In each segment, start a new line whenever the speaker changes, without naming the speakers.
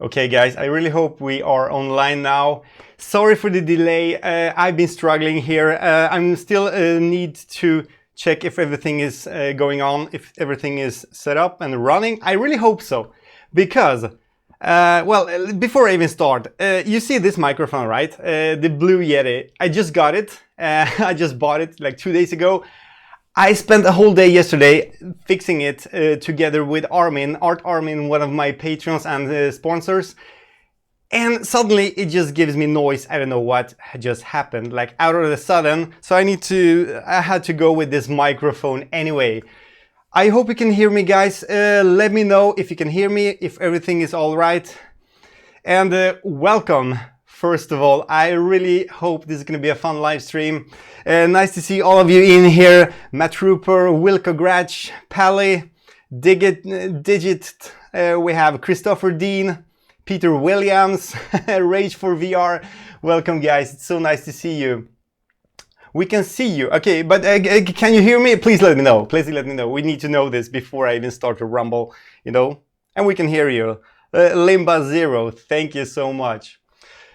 Okay guys, I really hope we are online now. Sorry for the delay, I've been struggling here. I'm still need to check if everything is going on, if everything is set up and running. I really hope so, because, well, before I even start, you see this microphone, right? The Blue Yeti. I just got it. I just bought it like 2 days ago. I spent a whole day yesterday fixing it together with Art Armin, one of my patrons and sponsors. And suddenly it just gives me noise. I don't know what just happened, like out of the sudden. So I had to go with this microphone anyway. I hope you can hear me, guys. Let me know if you can hear me, if everything is all right. And welcome. First of all, I really hope this is going to be a fun live stream. Nice to see all of you in here. Matt Trooper, Wilco Gratch, Pally, Digit, we have Christopher Dean, Peter Williams, Rage for VR. Welcome guys, it's so nice to see you. We can see you, okay, but can you hear me? Please let me know, please let me know. We need to know this before I even start to rumble, you know, and we can hear you. Limba Zero, thank you so much.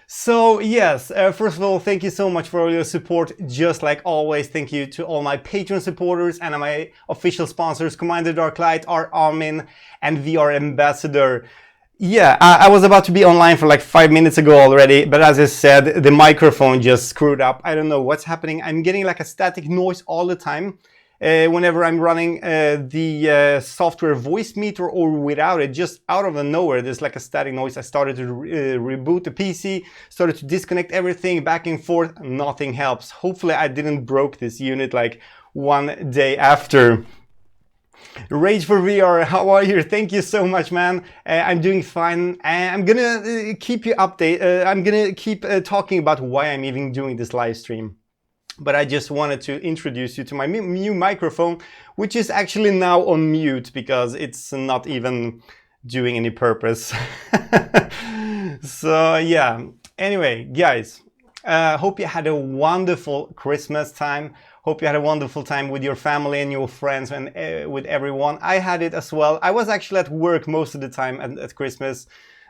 So yes, first of all, thank you so much for all your support. Just like always, thank you to all my Patreon supporters and my official sponsors, Commander Darklight, Art Armin, and VR Ambassador. Yeah, I was about to be online for like 5 minutes ago already, but as I said, the microphone just screwed up. I don't know what's happening. I'm getting like a static noise all the time. Whenever I'm running the software voice meter or without it, just out of nowhere, there's like a static noise. I started to reboot the PC, started to disconnect everything back and forth. Nothing helps. Hopefully I didn't broke this unit like one day after. Rage for VR, how are you? Thank you so much, man. I'm doing fine. I'm gonna keep you updated. I'm gonna keep talking about why I'm even doing this live stream. But I just wanted to introduce you to my new microphone, which is actually now on mute because it's not even doing any purpose. So yeah, anyway, guys, hope you had a wonderful Christmas time. Hope you had a wonderful time with your family and your friends and with everyone. I had it as well. I was actually at work most of the time at Christmas,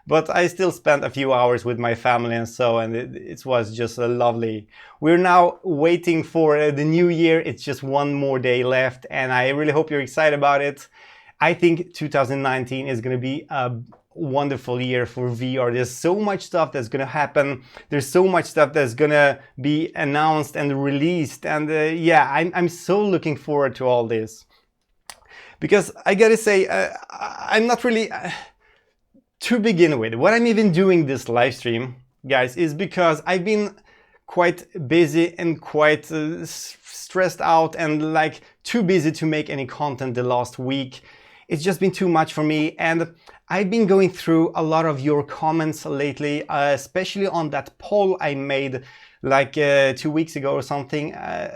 but I still spent a few hours with my family and so, and it was just lovely. We're now waiting for the new year. It's just one more day left, and I really hope you're excited about it. I think 2019 is going to be a wonderful year for VR. There's so much stuff that's going to happen. There's so much stuff that's going to be announced and released. And yeah, I'm so looking forward to all this. Because I gotta say, I'm not really... To begin with, what I'm even doing this live stream, guys, is because I've been quite busy and quite stressed out and like too busy to make any content the last week. It's just been too much for me, and I've been going through a lot of your comments lately, especially on that poll I made like 2 weeks ago or something,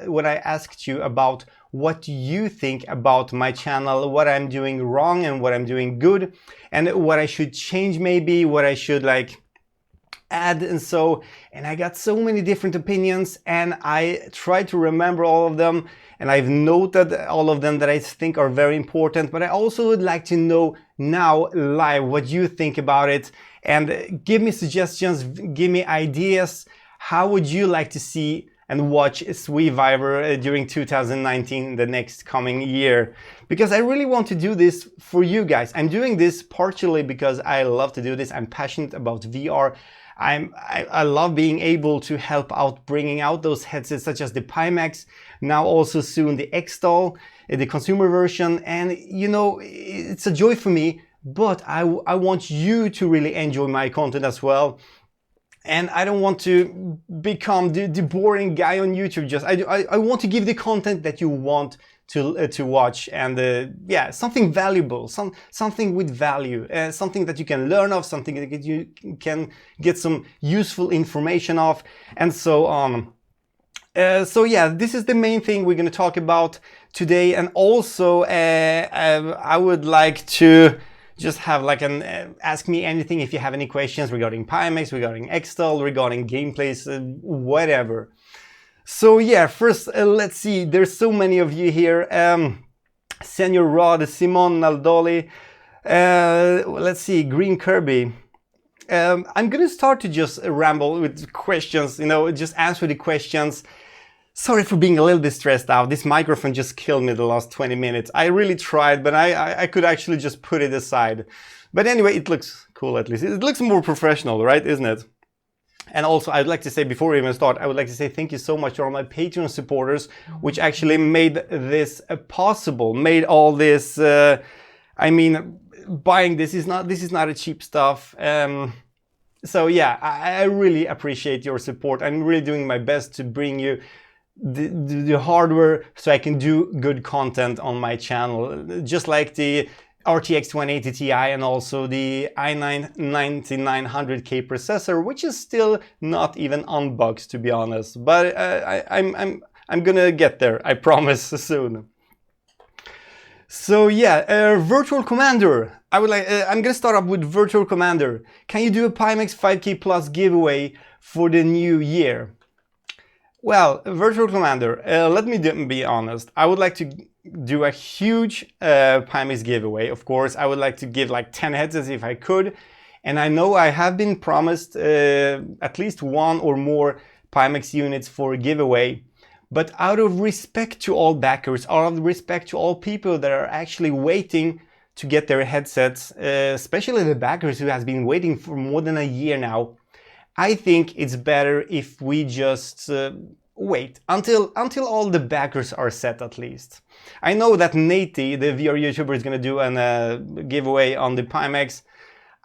when I asked you about what you think about my channel, what I'm doing wrong and what I'm doing good, and what I should change maybe, what I should like add and so. And I got so many different opinions, and I tried to remember all of them, and I've noted all of them that I think are very important. But I also would like to know now live what you think about it, and give me suggestions, give me ideas. How would you like to see and watch SweViver during 2019, the next coming year? Because I really want to do this for you guys. I'm doing this partially because I love to do this. I'm passionate about VR. I love being able to help out bringing out those headsets such as the Pimax, now also soon the X-Stall, the consumer version. And you know, it's a joy for me, but I want you to really enjoy my content as well. And I don't want to become the boring guy on YouTube. Just I want to give the content that you want to watch, and yeah, something valuable, something with value, something that you can learn of, something that you can get some useful information of, and so on. So yeah, this is the main thing we're going to talk about today, and also I would like to just have like an ask me anything if you have any questions regarding Pimax, regarding X-Stall, regarding gameplays, whatever. So yeah, first let's see, there's so many of you here. Senior Rod, Simon Naldoli, let's see, Green Kirby. I'm gonna start to just ramble with questions, you know, just answer the questions. Sorry for being a little bit stressed out. This microphone just killed me the last 20 minutes. I really tried, but I could actually just put it aside. But anyway, it looks cool at least. It looks more professional, right? Isn't it? And also, I'd like to say, before we even start, I would like to say thank you so much to all my Patreon supporters, which actually made this possible, made all this, I mean, buying this is not a cheap stuff. So yeah, I really appreciate your support. I'm really doing my best to bring you the hardware so I can do good content on my channel, just like the RTX 2080 Ti and also the i9 9900K processor, which is still not even unboxed, to be honest. But I'm gonna get there, I promise, soon. So yeah, Virtual Commander. I'm gonna start up with Virtual Commander. Can you do a Pimax 5K Plus giveaway for the new year? Well, Virtual Commander, let me be honest. I would like to do a huge Pimax giveaway. Of course, I would like to give like 10 headsets if I could. And I know I have been promised at least one or more Pimax units for a giveaway. But out of respect to all backers, out of respect to all people that are actually waiting to get their headsets, especially the backers who has been waiting for more than a year now, I think it's better if we just wait until all the backers are set at least. I know that Natey, the VR YouTuber, is going to do a giveaway on the Pimax,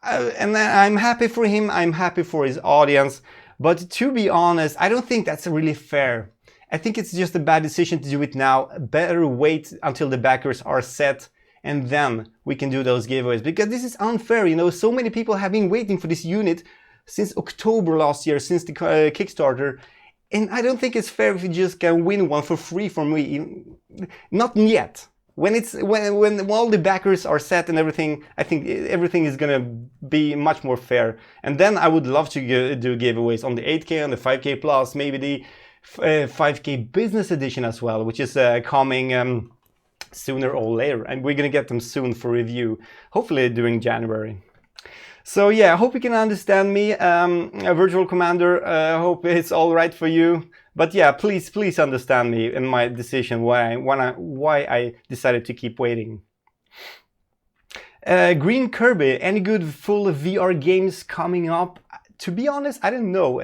and I'm happy for him, I'm happy for his audience, but to be honest, I don't think that's really fair. I think it's just a bad decision to do it now. Better wait until the backers are set and then we can do those giveaways, because this is unfair. You know, so many people have been waiting for this unit since October last year, since the Kickstarter, and I don't think it's fair if you just can win one for free from me. Not yet. When all the backers are set and everything, I think everything is gonna be much more fair. And then I would love to do giveaways on the 8K, on the 5K Plus, maybe the 5K Business Edition as well, which is coming sooner or later, and we're gonna get them soon for review, hopefully during January. So yeah, I hope you can understand me, Virtual Commander. I hope it's all right for you. But yeah, please understand me in my decision why I decided to keep waiting. Green Kirby, any good full VR games coming up? To be honest, I don't know.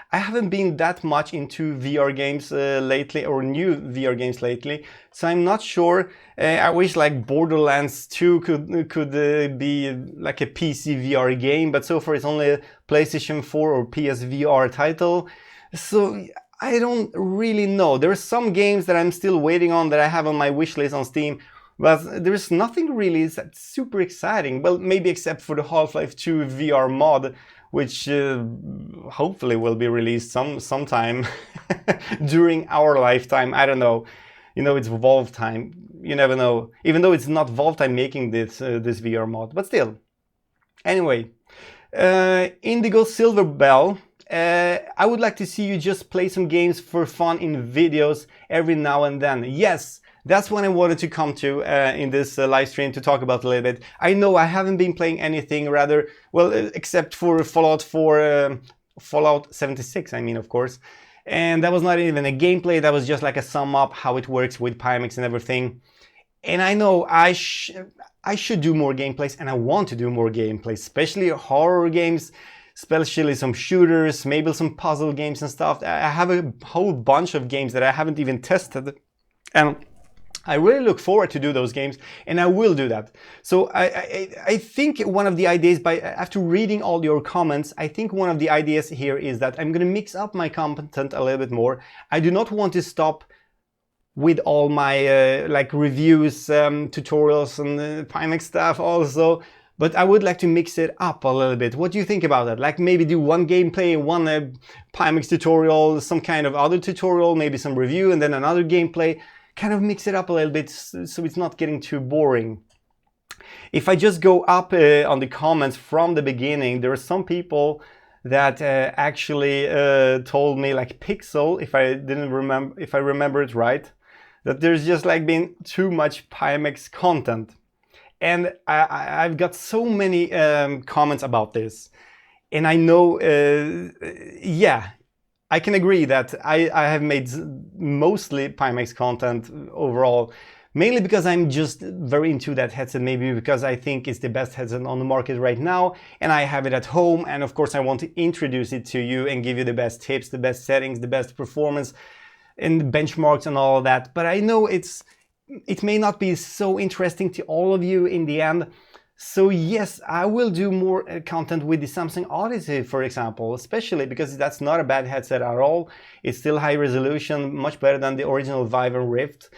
I haven't been that much into VR games lately, or new VR games lately, so I'm not sure. I wish like Borderlands 2 could be like a PC VR game, but so far it's only a PlayStation 4 or PSVR title, so I don't really know. There are some games that I'm still waiting on that I have on my wish list on Steam, but there's nothing really that's super exciting. Well, maybe except for the Half-Life 2 VR mod, which hopefully will be released sometime during our lifetime. I don't know. You know, it's Valve time. You never know. Even though it's not Valve time making this VR mod, but still. Anyway, Indigo Silverbell. I would like to see you just play some games for fun in videos every now and then. Yes. That's what I wanted to come to in this live stream, to talk about a little bit. I know I haven't been playing anything, rather, well, except for Fallout 76, I mean, of course. And that was not even a gameplay, that was just like a sum up how it works with Pimax and everything. And I know I should do more gameplays, and I want to do more gameplays, especially horror games, especially some shooters, maybe some puzzle games and stuff. I have a whole bunch of games that I haven't even tested. And I really look forward to do those games, and I will do that. So I think one of the ideas, after reading all your comments, I think one of the ideas here is that I'm going to mix up my content a little bit more. I do not want to stop with all my like reviews, tutorials and Pimax stuff also, but I would like to mix it up a little bit. What do you think about that? Like maybe do one gameplay, one Pimax tutorial, some kind of other tutorial, maybe some review, and then another gameplay. Kind of mix it up a little bit so it's not getting too boring. If I just go up on the comments from the beginning, there are some people that actually told me, like Pixel, if I remember it right, that there's just like been too much Pimax content. And I've got so many comments about this. And I know, yeah, I can agree that I have made mostly Pimax content overall, mainly because I'm just very into that headset, maybe because I think it's the best headset on the market right now, and I have it at home, and of course I want to introduce it to you and give you the best tips, the best settings, the best performance, and benchmarks and all of that. But I know it may not be so interesting to all of you in the end. So yes, I will do more content with the Samsung Odyssey, for example, especially because that's not a bad headset at all. It's still high resolution, much better than the original Vive and Rift.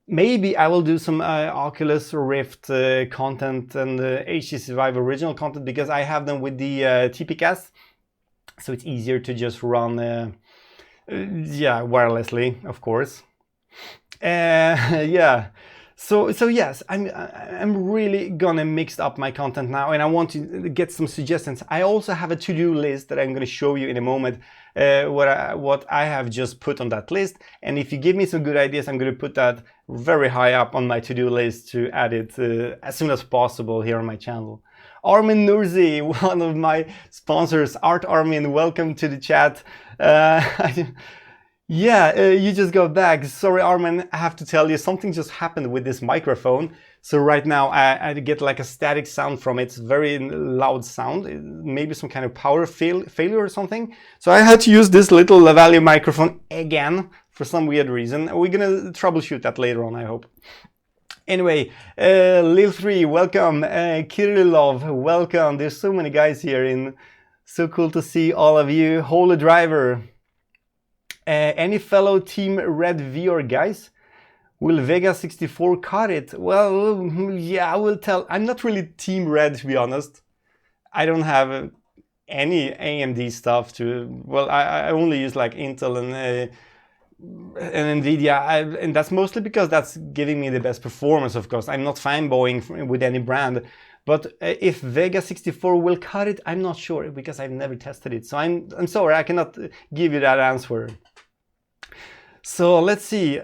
Maybe I will do some Oculus Rift content and HTC Vive original content, because I have them with the TPCast, so it's easier to just run yeah, wirelessly, of course. Yeah. So yes, I'm really gonna mix up my content now, and I want to get some suggestions. I also have a to-do list that I'm gonna show you in a moment, what I have just put on that list. And if you give me some good ideas, I'm gonna put that very high up on my to-do list to add it as soon as possible here on my channel. Armin Nurzi, one of my sponsors. Art Armin, welcome to the chat. Yeah, you just got back. Sorry, Armin, I have to tell you, something just happened with this microphone. So right now I get like a static sound from it. It's very loud sound, maybe some kind of power failure or something. So I had to use this little lavalier microphone again for some weird reason. We're gonna troubleshoot that later on, I hope. Anyway, Lil3, welcome. Kirillov, welcome. There's so many guys here. So cool to see all of you. Holy Driver. Any fellow Team Red VR guys? Will Vega 64 cut it? Well, yeah, I will tell. I'm not really Team Red, to be honest. I don't have any AMD stuff to. Well, I only use like Intel and Nvidia, and that's mostly because that's giving me the best performance. Of course, I'm not fanboying with any brand. But if Vega 64 will cut it, I'm not sure, because I've never tested it. So I'm sorry, I cannot give you that answer. So let's see.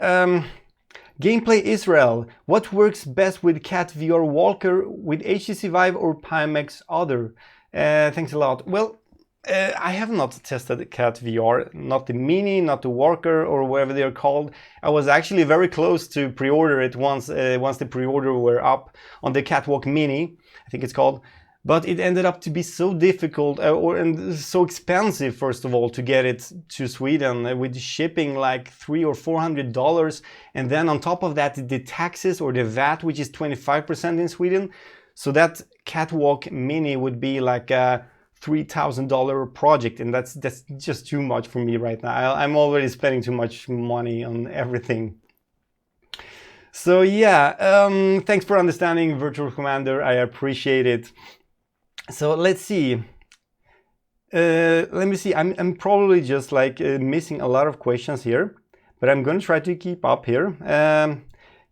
Gameplay Israel. What works best with Cat VR Walker, with HTC Vive or Pimax Other? Thanks a lot. Well, I have not tested Cat VR, not the Mini, not the Walker, or whatever they're called. I was actually very close to pre-order it once the pre-order were up on the Catwalk Mini, I think it's called. But it ended up to be so difficult and so expensive, first of all, to get it to Sweden, with shipping like $300 or $400. And then on top of that, the taxes or the VAT, which is 25% in Sweden. So that Catwalk Mini would be like a $3,000 project. And that's just too much for me right now. I'm already spending too much money on everything. So yeah, thanks for understanding, Virtual Commander. I appreciate it. So let's see. Let me see. I'm probably just like missing a lot of questions here, but I'm going to try to keep up here.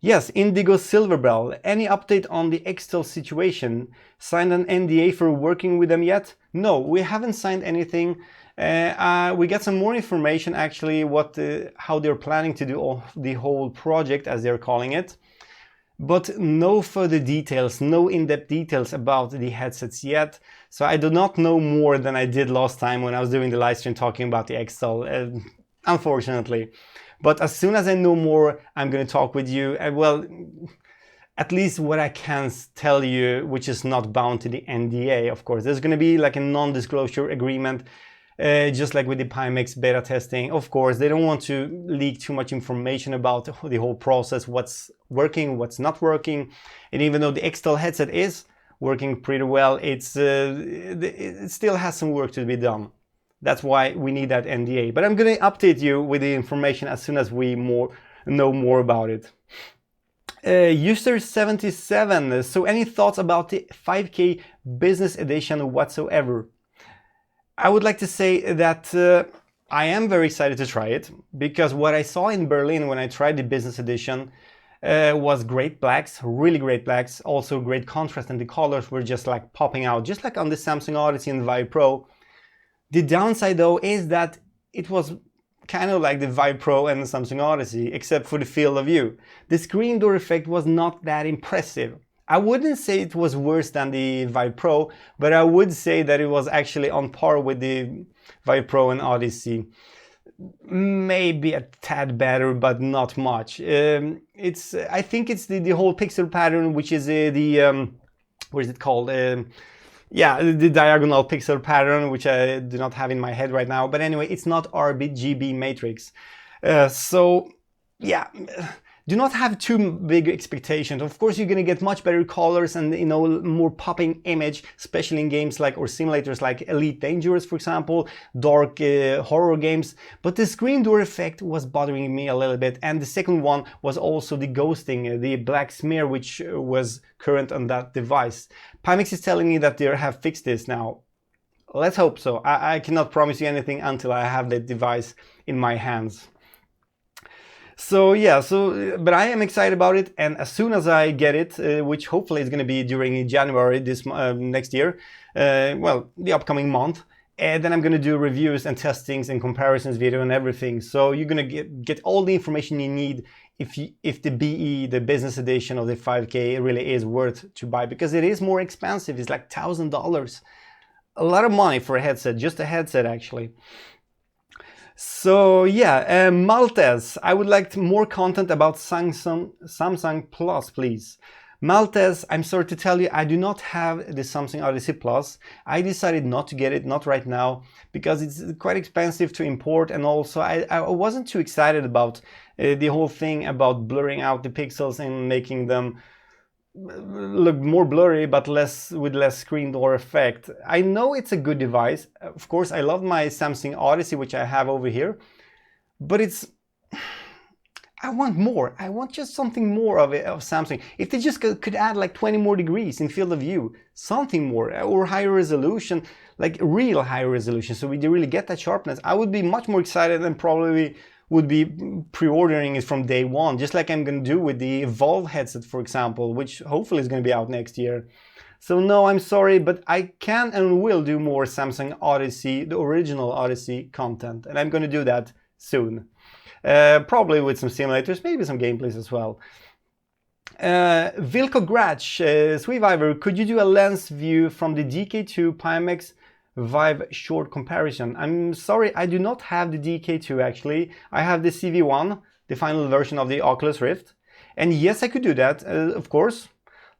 Yes, Indigo Silverbell. Any update on the Xtel situation? Signed an NDA for working with them yet? No, we haven't signed anything. We got some more information, actually, how they're planning to do the whole project, as they're calling it. But no further details, no in-depth details about the headsets yet. So I do not know more than I did last time when I was doing the live stream talking about the Xtel, unfortunately. But as soon as I know more, I'm going to talk with you. Well, at least what I can tell you, which is not bound to the NDA, of course. There's going to be like a non-disclosure agreement, just like with the Pimax beta testing. Of course, they don't want to leak too much information about the whole process, what's working, what's not working. And even though the Xtel headset is working pretty well, it still has some work to be done. That's why we need that NDA. But I'm going to update you with the information as soon as we know more about it. User 77. So any thoughts about the 5K business edition whatsoever? I would like to say that I am very excited to try it, because what I saw in Berlin when I tried the business edition was great blacks, really great blacks, also great contrast, and the colors were just like popping out, just like on the Samsung Odyssey and Vive Pro. The downside though is that it was kind of like the Vive Pro and the Samsung Odyssey, except for the field of view. The screen door effect was not that impressive. I wouldn't say it was worse than the Vive Pro, but I would say that it was actually on par with the Vive Pro and Odyssey. Maybe a tad better, but not much. I think it's the whole pixel pattern, which is what is it called? Yeah, the diagonal pixel pattern, which I do not have in my head right now. But anyway, it's not RGB matrix. So yeah, do not have too big expectations. Of course, you're going to get much better colors and, you know, more popping image, especially in games like, or simulators like Elite Dangerous, for example, dark horror games. But the screen door effect was bothering me a little bit. And the second one was also the ghosting, the black smear, which was current on that device. Pimax is telling me that they have fixed this now. Let's hope so. I cannot promise you anything until I have the device in my hands. So yeah, but I am excited about it, and as soon as I get it, which hopefully is going to be during January this next year, well, the upcoming month, and then I'm going to do reviews and testings and comparisons video and everything. So you're going to get all the information you need if the BE, the business edition of the 5K, really is worth to buy, because it is more expensive. It's like $1,000, a lot of money for a headset, just a headset actually. So yeah, Maltese, I would like more content about Samsung Plus, please. Maltese, I'm sorry to tell you, I do not have the Samsung Odyssey Plus. I decided not to get it, not right now, because it's quite expensive to import, and also I wasn't too excited about the whole thing about blurring out the pixels and making them look more blurry, but with less screen door effect. I know it's a good device. Of course, I love my Samsung Odyssey, which I have over here, but I want more. I want just something more of Samsung. If they just could add like 20 more degrees in field of view, something more, or higher resolution, like real high resolution, so we really get that sharpness, I would be much more excited and probably would be pre-ordering it from day one, just like I'm going to do with the Evolve headset, for example, which hopefully is going to be out next year. So no, I'm sorry, but I can and will do more Samsung Odyssey, the original Odyssey content, and I'm going to do that soon. Probably with some simulators, maybe some gameplays as well. Vilko Gratch, SweViver, could you do a lens view from the DK2 Pimax Vive short comparison? I'm sorry, I do not have the DK2 actually. I have the CV1, the final version of the Oculus Rift. And yes, I could do that, of course.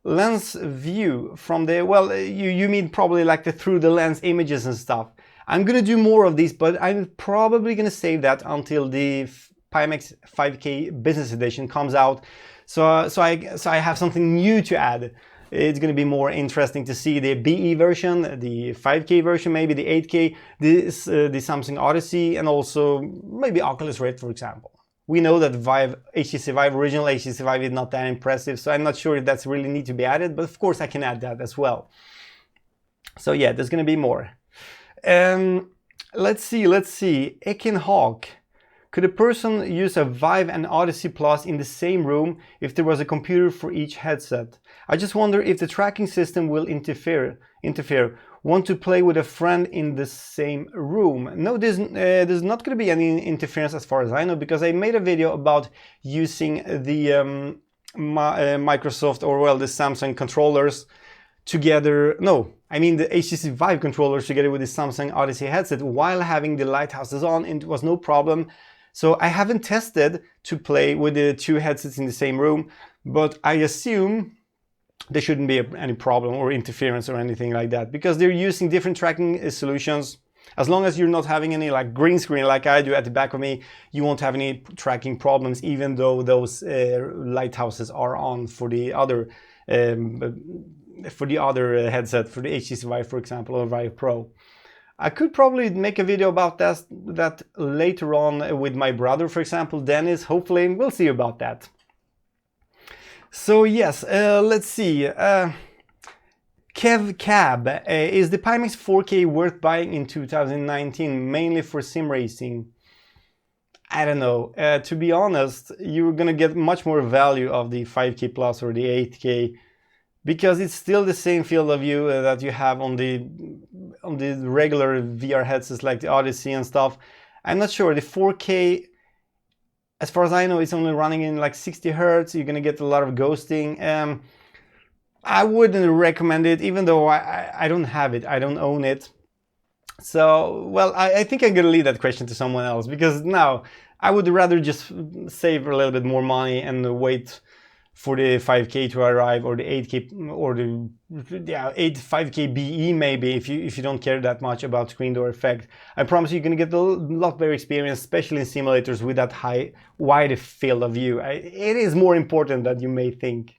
Lens view from the, well, you mean probably like the through the lens images and stuff. I'm gonna do more of these, but I'm probably gonna save that until the Pimax 5K Business Edition comes out. So I have something new to add. It's going to be more interesting to see the BE version, the 5K version, maybe the 8K, the Samsung Odyssey, and also maybe Oculus Rift, for example. We know that HTC Vive, original HTC Vive is not that impressive, so I'm not sure if that's really need to be added, but of course I can add that as well. So yeah, there's going to be more. Let's see. Ekin Hawk. Could a person use a Vive and Odyssey Plus in the same room if there was a computer for each headset? I just wonder if the tracking system will interfere. Want to play with a friend in the same room? No, there's not going to be any interference as far as I know, because I made a video about using the Microsoft, or well, the Samsung controllers together. No, I mean the HTC Vive controllers together with the Samsung Odyssey headset while having the lighthouses on, and it was no problem. So I haven't tested to play with the two headsets in the same room, but I assume there shouldn't be any problem or interference or anything like that, because they're using different tracking solutions. As long as you're not having any like green screen like I do at the back of me, you won't have any tracking problems, even though those lighthouses are on for the other headset, for the HTC Vive, for example, or Vive Pro. I could probably make a video about that later on with my brother, for example, Dennis. Hopefully, we'll see about that. So yes, let's see. Kev Cab, is the Pimax 4K worth buying in 2019, mainly for sim racing? I don't know. To be honest, you're gonna get much more value of the 5K Plus or the 8K, because it's still the same field of view that you have on the regular VR headsets like the Odyssey and stuff. I'm not sure. The 4K, as far as I know, it's only running in like 60 Hertz. You're gonna get a lot of ghosting. I wouldn't recommend it, even though I don't have it, I don't own it. So, well, I think I'm gonna leave that question to someone else, because now I would rather just save a little bit more money and wait for the 5K to arrive, or the 8K, or the 5K BE maybe, if you don't care that much about screen door effect. I promise you're gonna get a lot better experience, especially in simulators with that wide field of view. It is more important than you may think.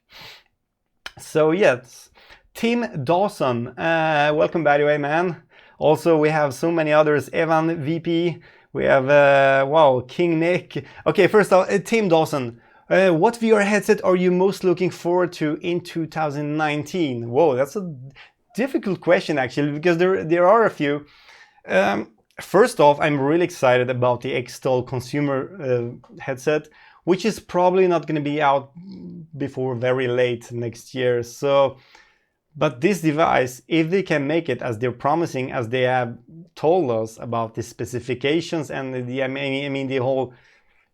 So yes, Tim Dawson, welcome by the way, man. Also, we have so many others. Evan VP, we have wow, King Nick. Okay, first off, Tim Dawson. What VR headset are you most looking forward to in 2019? Whoa, that's a difficult question actually, because there are a few. First off, I'm really excited about the X-Stall consumer headset, which is probably not going to be out before very late next year. So, but this device, if they can make it as they're promising, as they have told us about the specifications and the, I mean the whole,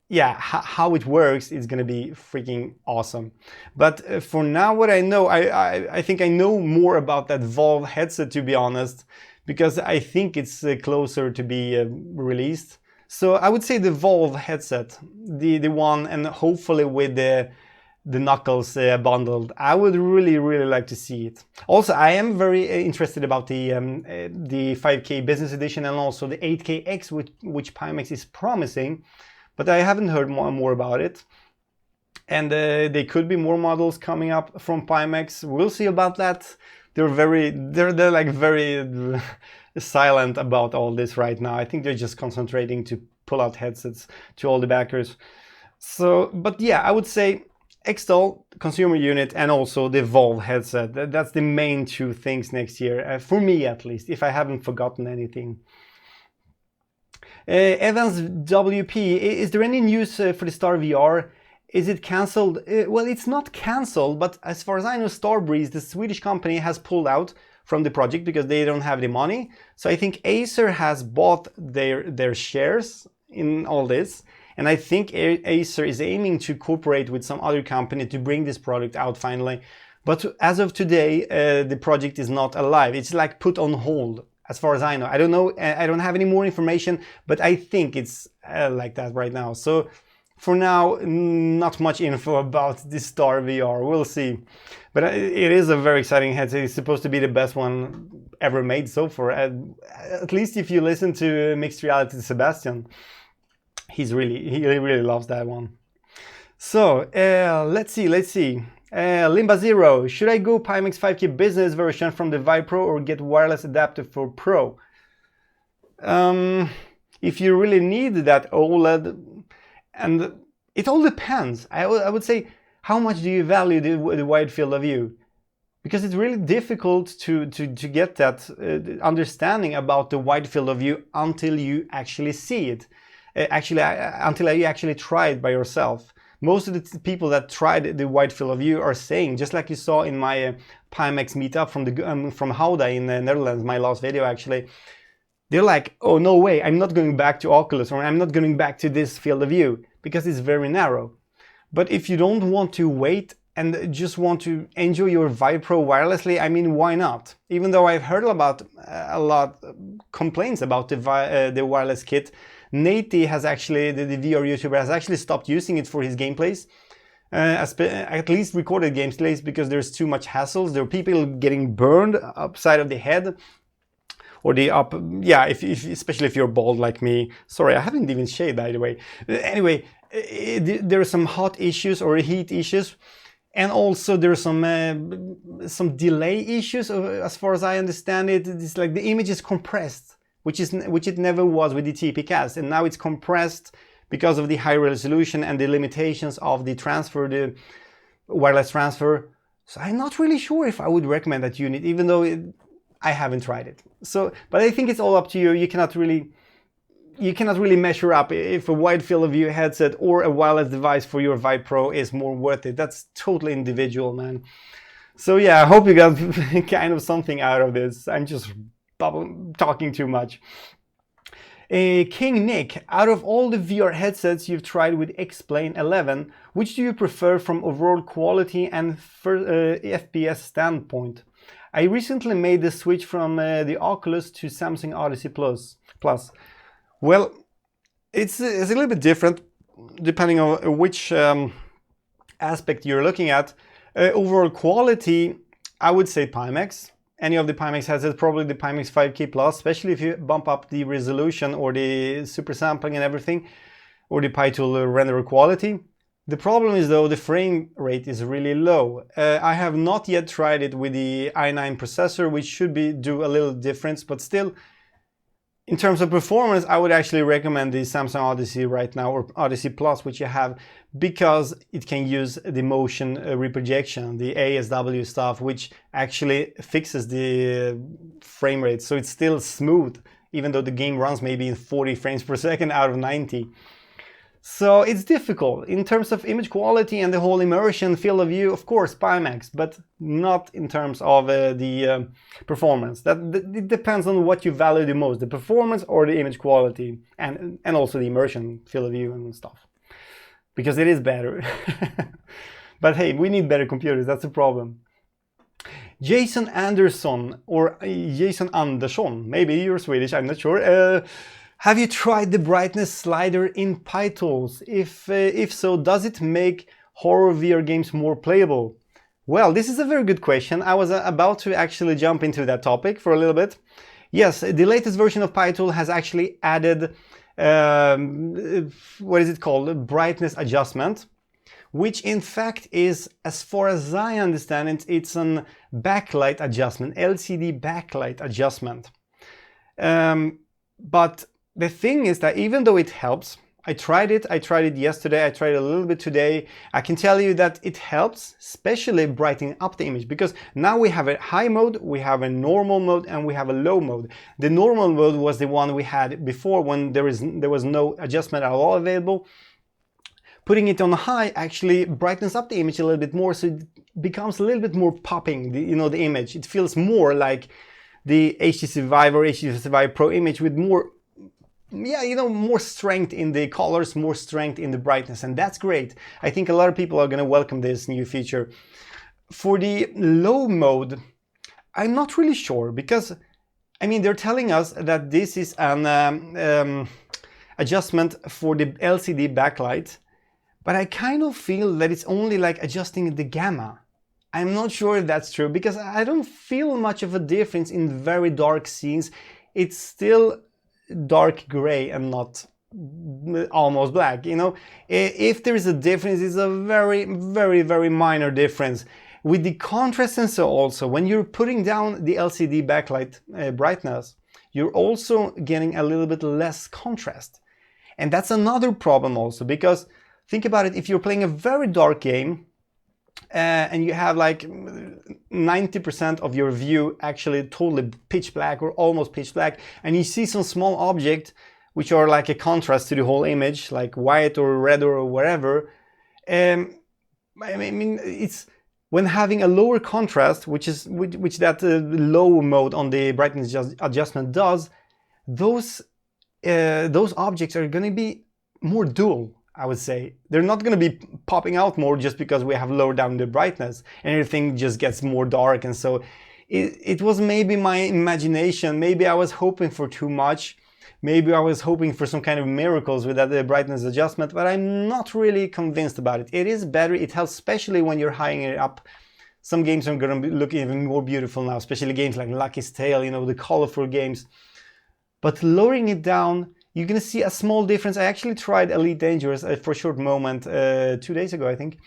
yeah, how it works, is going to be freaking awesome. But for now, what I know, I think I know more about that Valve headset, to be honest, because I think it's closer to be released. So I would say the Valve headset, the one, and hopefully with the Knuckles bundled. I would really like to see it. Also, I am very interested about the 5K Business Edition and also the 8KX, which Pimax is promising, but I haven't heard more about it. And there could be more models coming up from Pimax. We'll see about that. They're like very silent about all this right now. I think they're just concentrating to pull out headsets to all the backers. So, but yeah, I would say X-Stall consumer unit and also the Valve headset. That's the main two things next year, for me at least, if I haven't forgotten anything. Evans WP, is there any news for the Star VR? Is it cancelled? Well, it's not cancelled, but as far as I know, Starbreeze, the Swedish company, has pulled out from the project because they don't have the money. So I think Acer has bought their shares in all this. And I think Acer is aiming to cooperate with some other company to bring this product out finally. But as of today, the project is not alive. It's like put on hold, as far as I know. I don't know, I don't have any more information, but I think it's like that right now. So for now, not much info about the Star VR. We'll see. But it is a very exciting headset. It's supposed to be the best one ever made so far. At least if you listen to Mixed Reality Sebastian. He really loves that one. So let's see. Limba Zero, should I go Pimax 5K business version from the Vive Pro or get wireless adapter for Pro? If you really need that OLED, and it all depends. I would say, how much do you value the wide field of view? Because it's really difficult to get that understanding about the wide field of view until you actually see it. Until you actually try it by yourself. Most of the people that tried the wide field of view are saying, just like you saw in my Pimax meetup from Gouda in the Netherlands, my last video actually, they're like, oh no way, I'm not going back to Oculus, or I'm not going back to this field of view, because it's very narrow. But if you don't want to wait and just want to enjoy your Vive Pro wirelessly, I mean, why not? Even though I've heard about a lot complaints about the wireless kit, Nate has actually, the VR YouTuber, has actually stopped using it for his gameplays. At least recorded gameplays, because there's too much hassles. There are people getting burned upside of the head, or the up, yeah, especially if you're bald like me. Sorry, I haven't even shaved, by the way. Anyway, there are some hot issues or heat issues, and also there's some delay issues. As far as I understand it, it's like the image is compressed, which it never was with the TP-Cast, and now it's compressed because of the high resolution and the limitations of the transfer, the wireless transfer. So I'm not really sure if I would recommend that unit, even though I haven't tried it. So, but I think it's all up to you. You cannot really measure up if a wide field of view headset or a wireless device for your Vive Pro is more worth it. That's totally individual, man. So yeah, I hope you got kind of something out of this. I'm just talking too much. King Nick, out of all the VR headsets you've tried with X-Plane 11, which do you prefer from overall quality and FPS standpoint? I recently made the switch from the Oculus to Samsung Odyssey Plus. Well, it's a little bit different depending on which aspect you're looking at. Overall quality, I would say Pimax. Any of the Pimax headsets, probably the Pimax 5K Plus, especially if you bump up the resolution or the super sampling and everything, or the PyTool render quality. The problem is though the frame rate is really low. I have not yet tried it with the i9 processor, which should do a little difference, but still, in terms of performance, I would actually recommend the Samsung Odyssey right now, or Odyssey Plus, which you have, because it can use the motion reprojection, the ASW stuff, which actually fixes the frame rate. So it's still smooth, even though the game runs maybe in 40 frames per second out of 90. So it's difficult. In terms of image quality and the whole immersion, field of view, of course, Pimax, but not in terms of the performance. It depends on what you value the most, the performance or the image quality, and also the immersion, field of view and stuff. Because it is better. But hey, we need better computers, that's the problem. Jason Anderson, or Jason Andersson, maybe you're Swedish, I'm not sure. Have you tried the brightness slider in PyTools? If so, does it make horror VR games more playable? Well, this is a very good question. I was about to actually jump into that topic for a little bit. Yes, the latest version of PyTool has actually added, what is it called? Brightness adjustment, which in fact is, as far as I understand it, it's an backlight adjustment, LCD backlight adjustment. But the thing is that even though it helps, I tried it yesterday, I tried it a little bit today, I can tell you that it helps, especially brightening up the image, because now we have a high mode, we have a normal mode, and we have a low mode. The normal mode was the one we had before, when there was no adjustment at all available. Putting it on high actually brightens up the image a little bit more, so it becomes a little bit more popping, the image. It feels more like the HTC Vive or HTC Vive Pro image, with more, more strength in the colors, more strength in the brightness, and that's great. I think a lot of people are going to welcome this new feature. For the low mode, I'm not really sure, because they're telling us that this is an adjustment for the LCD backlight, but I kind of feel that it's only like adjusting the gamma. I'm not sure if that's true, because I don't feel much of a difference in very dark scenes. It's still dark gray and not almost black, If there is a difference, it's a very, very, very minor difference. With the contrast sensor also, when you're putting down the LCD backlight brightness, you're also getting a little bit less contrast. And that's another problem also, because think about it, if you're playing a very dark game, and you have like 90% of your view actually totally pitch black or almost pitch black, and you see some small object which are like a contrast to the whole image, like white or red or whatever. It's when having a lower contrast, which that low mode on the brightness adjustment does, those objects are going to be more dull. I would say they're not going to be popping out more just because we have lowered down the brightness, and everything just gets more dark. And so it was maybe my imagination. Maybe I was hoping for too much. Maybe I was hoping for some kind of miracles with that brightness adjustment, but I'm not really convinced about it. It is better. It helps, especially when you're high it up. Some games are going to look even more beautiful now, especially games like Lucky's Tale, the colorful games. But lowering it down, you're going to see a small difference. I actually tried Elite Dangerous for a short moment 2 days ago, I think,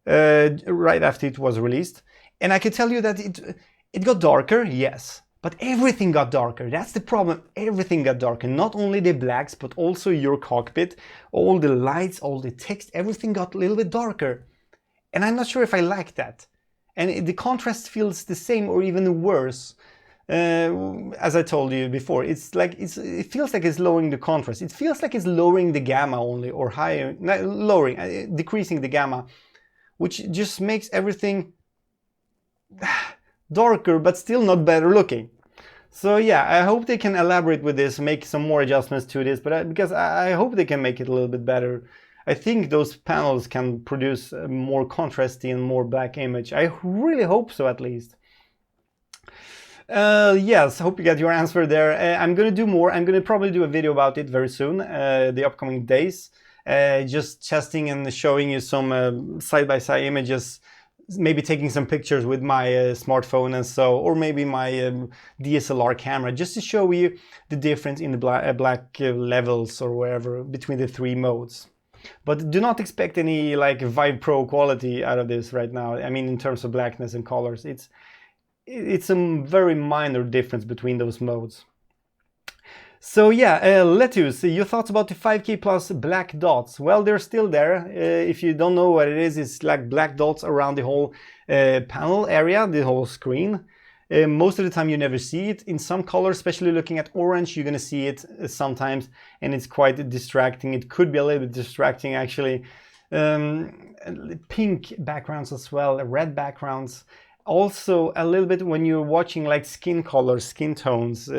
right after it was released. And I can tell you that it got darker, yes, but everything got darker. That's the problem. Everything got darker. Not only the blacks, but also your cockpit, all the lights, all the text, everything got a little bit darker. And I'm not sure if I like that. And the contrast feels the same or even worse. As I told you before, it feels like it's lowering the contrast. It feels like it's lowering the gamma only, or higher, decreasing the gamma, which just makes everything darker, but still not better looking. So yeah, I hope they can elaborate with this, make some more adjustments to this, but because I hope they can make it a little bit better. I think those panels can produce a more contrasty and more black image. I really hope so, at least. Yes, hope you got your answer there. I'm gonna do more. I'm gonna probably do a video about it very soon, the upcoming days. Just testing and showing you some side-by-side images, maybe taking some pictures with my smartphone and so, or maybe my DSLR camera, just to show you the difference in the black levels or wherever between the three modes. But do not expect any like Vive Pro quality out of this right now. I mean, in terms of blackness and colors, it's a very minor difference between those modes. So yeah, Lettuce, your thoughts about the 5K plus black dots? Well, they're still there. If you don't know what it is, it's like black dots around the whole panel area, the whole screen. Most of the time you never see it. In some colors, especially looking at orange, you're gonna see it sometimes, and it's quite distracting. It could be a little bit distracting, actually. Pink backgrounds as well, red backgrounds. Also a little bit when you're watching like skin colors, skin tones,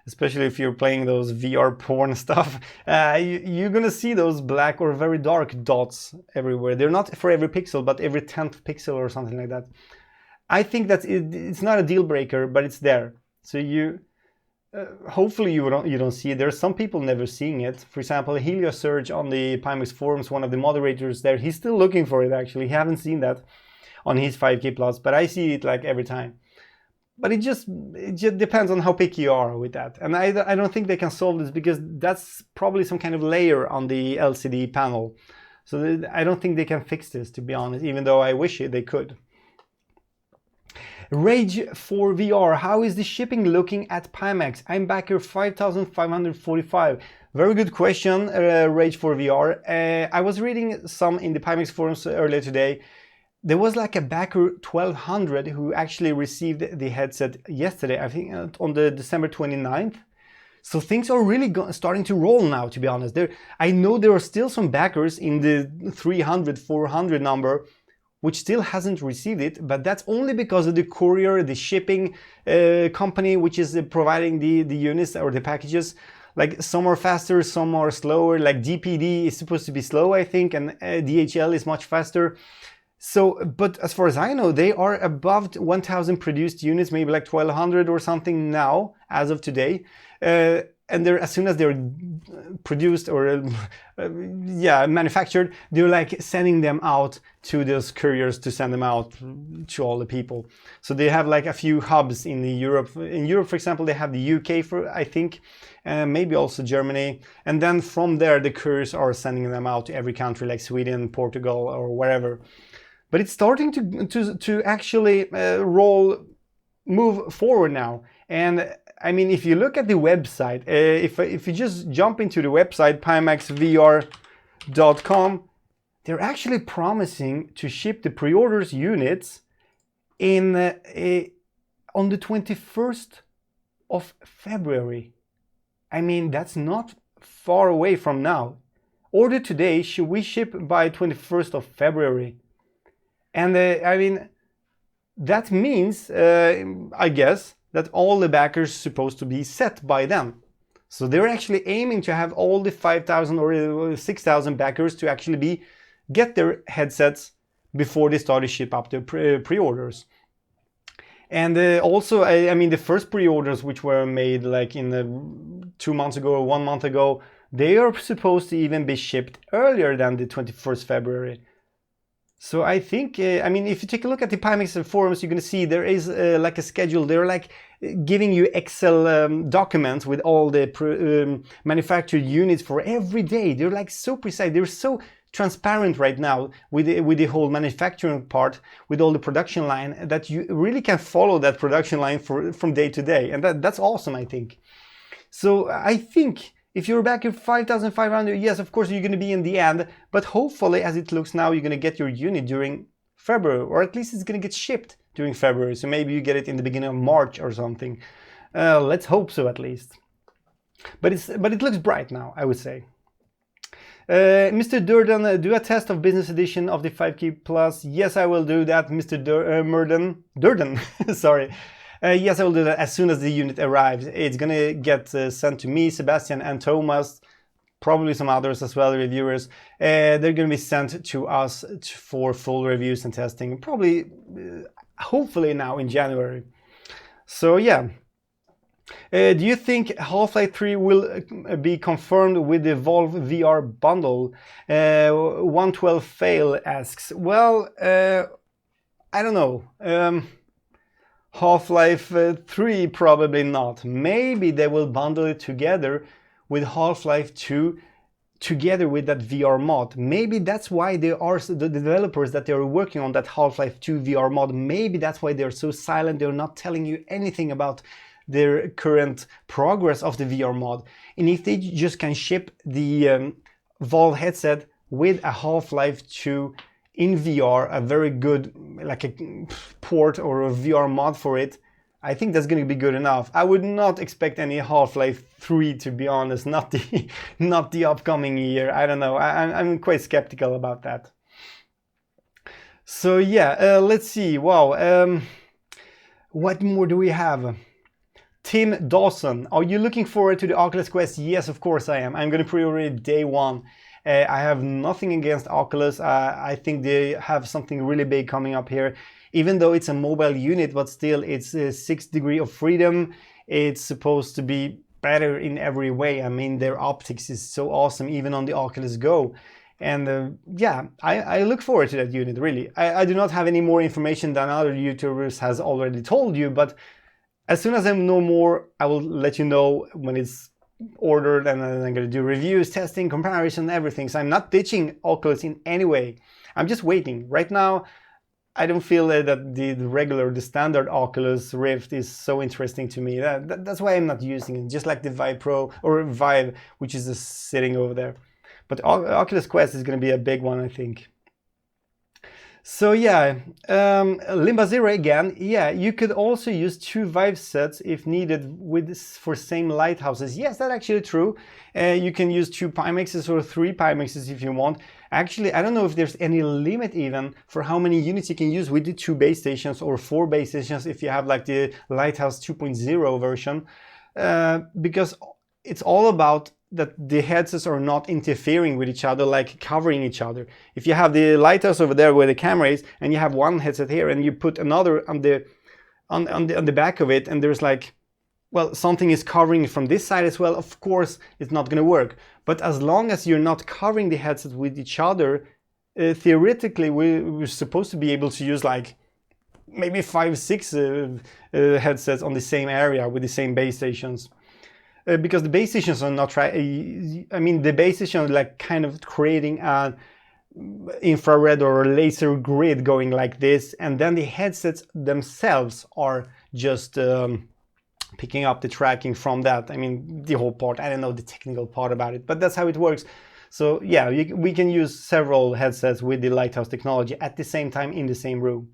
especially if you're playing those VR porn stuff, you're gonna see those black or very dark dots everywhere. They're not for every pixel, but every 10th pixel or something like that. I think that it's not a deal breaker, but it's there. So you, hopefully you don't see it. There are some people never seeing it. For example, Heliosurge on the Pimax forums, one of the moderators there, he's still looking for it actually. He haven't seen that on his 5K plus, but I see it like every time. But it just depends on how picky you are with that. And I don't think they can solve this because that's probably some kind of layer on the LCD panel. So I don't think they can fix this, to be honest, even though I wish they could. Rage for VR, how is the shipping looking at Pimax? I'm backer 5,545. Very good question, Rage for VR. I was reading some in the Pimax forums earlier today. There was like a backer 1200 who actually received the headset yesterday, I think on the December 29th. So things are really starting to roll now, to be honest. I know there are still some backers in the 300, 400 number which still hasn't received it, but that's only because of the courier, the shipping company, which is providing the units or the packages. Like some are faster, some are slower. Like DPD is supposed to be slow, I think, and DHL is much faster. So, but as far as I know, they are above 1,000 produced units, maybe like 1,200 or something now, as of today. And as soon as they're produced or manufactured, they're like sending them out to those couriers to send them out to all the people. So they have like a few hubs in Europe. In Europe, for example, they have the UK, I think, maybe also Germany. And then from there, the couriers are sending them out to every country like Sweden, Portugal, or wherever. But it's starting to actually move forward now. And I mean, if you look at the website, if you just jump into the website, pimaxvr.com, they're actually promising to ship the pre-orders units on the 21st of February. I mean, that's not far away from now. Order today, should we ship by 21st of February? And I mean, that means, I guess, that all the backers supposed to be set by then. So they're actually aiming to have all the 5,000 or 6,000 backers to actually get their headsets before they start to ship up their pre-orders. And also, I mean, the first pre-orders which were made like in 2 months ago or 1 month ago, they are supposed to even be shipped earlier than the 21st February. So I think, I mean, if you take a look at the Pimax forums, you're going to see there is like a schedule. They're like giving you Excel documents with all the manufactured units for every day. They're like so precise. They're so transparent right now with the whole manufacturing part, with all the production line, that you really can follow that production line from day to day. And that's awesome, I think. So I think if you're back at 5,500, yes, of course, you're going to be in the end. But hopefully, as it looks now, you're going to get your unit during February, or at least it's going to get shipped during February. So maybe you get it in the beginning of March or something. Let's hope so, at least. But it looks bright now, I would say. Mr. Durden, do a test of business edition of the 5K Plus. Yes, I will do that, Mr. Durden. Sorry. Yes, I will do that as soon as the unit arrives. It's gonna get sent to me, Sebastian, and Thomas, probably some others as well, reviewers. They're gonna be sent to us for full reviews and testing, probably, hopefully now in January. So yeah. Do you think Half-Life 3 will be confirmed with the Valve VR bundle? 112 Fail asks. Well, I don't know. Half-Life 3 probably not. Maybe they will bundle it together with Half-Life 2 together with that VR mod. Maybe that's why they are the developers that they are working on that Half-Life 2 VR mod. Maybe that's why they're so silent. They're not telling you anything about their current progress of the VR mod. And if they just can ship the Valve headset with a Half-Life 2 in VR, a very good, like a port or a VR mod for it, I think that's going to be good enough. I would not expect any Half-Life 3, to be honest, not the upcoming year. I don't know. I'm quite skeptical about that. So yeah, let's see. Wow. What more do we have? Tim Dawson, are you looking forward to the Oculus Quest? Yes, of course I am. I'm going to pre-order it day one. I have nothing against Oculus. I think they have something really big coming up here. Even though it's a mobile unit, but still it's a 6 degrees of freedom. It's supposed to be better in every way. I mean, their optics is so awesome, even on the Oculus Go. And yeah, I look forward to that unit, really. I do not have any more information than other YouTubers has already told you, but as soon as I know more, I will let you know when it's ordered, and then I'm going to do reviews, testing, comparison, everything. So I'm not ditching Oculus in any way. I'm just waiting. Right now, I don't feel that the standard Oculus Rift is so interesting to me. That's why I'm not using it, just like the Vive Pro or Vive, which is just sitting over there. But Oculus Quest is going to be a big one, I think. So yeah, Limbazira again. Yeah, you could also use 2 Vive sets if needed for same lighthouses. Yes, that's actually true. You can use 2 Pimaxes or 3 Pimaxes if you want. Actually, I don't know if there's any limit even for how many units you can use with the 2 base stations or 4 base stations if you have like the Lighthouse 2.0 version, because it's all about that the headsets are not interfering with each other, like covering each other. If you have the lighthouse over there where the camera is, and you have one headset here, and you put another on the back of it, and there's like, well, something is covering from this side as well, of course it's not going to work. But as long as you're not covering the headsets with each other, theoretically we're supposed to be able to use like maybe 5-6 headsets on the same area with the same base stations. Because the base stations are not I mean, the base station is like kind of creating an infrared or laser grid going like this, and then the headsets themselves are just picking up the tracking from that. I mean, the whole part, I don't know the technical part about it, but that's how it works. So yeah, we can use several headsets with the Lighthouse technology at the same time in the same room.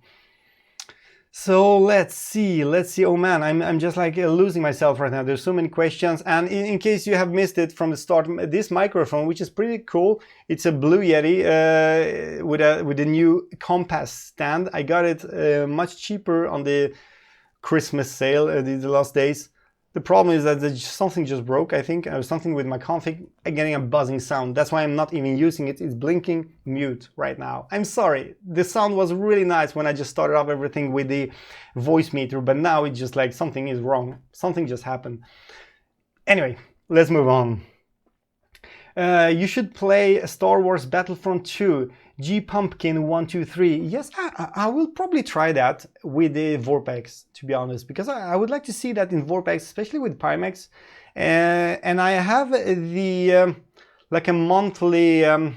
So let's see. Oh man, I'm just like losing myself right now. There's so many questions, and in case you have missed it from the start, this microphone, which is pretty cool, it's a Blue Yeti with a new compass stand. I got it much cheaper on the Christmas sale the last days. The problem is that something just broke, I think, or something with my config. I'm getting a buzzing sound. That's why I'm not even using it. It's blinking mute right now. I'm sorry. The sound was really nice when I just started off everything with the voice meter, but now it's just like something is wrong. Something just happened. Anyway, let's move on. You should play Star Wars Battlefront 2, G Pumpkin 123. Yes, I will probably try that with the Vorpex, to be honest, because I would like to see that in Vorpex, especially with Pimax. And I have the like a monthly. I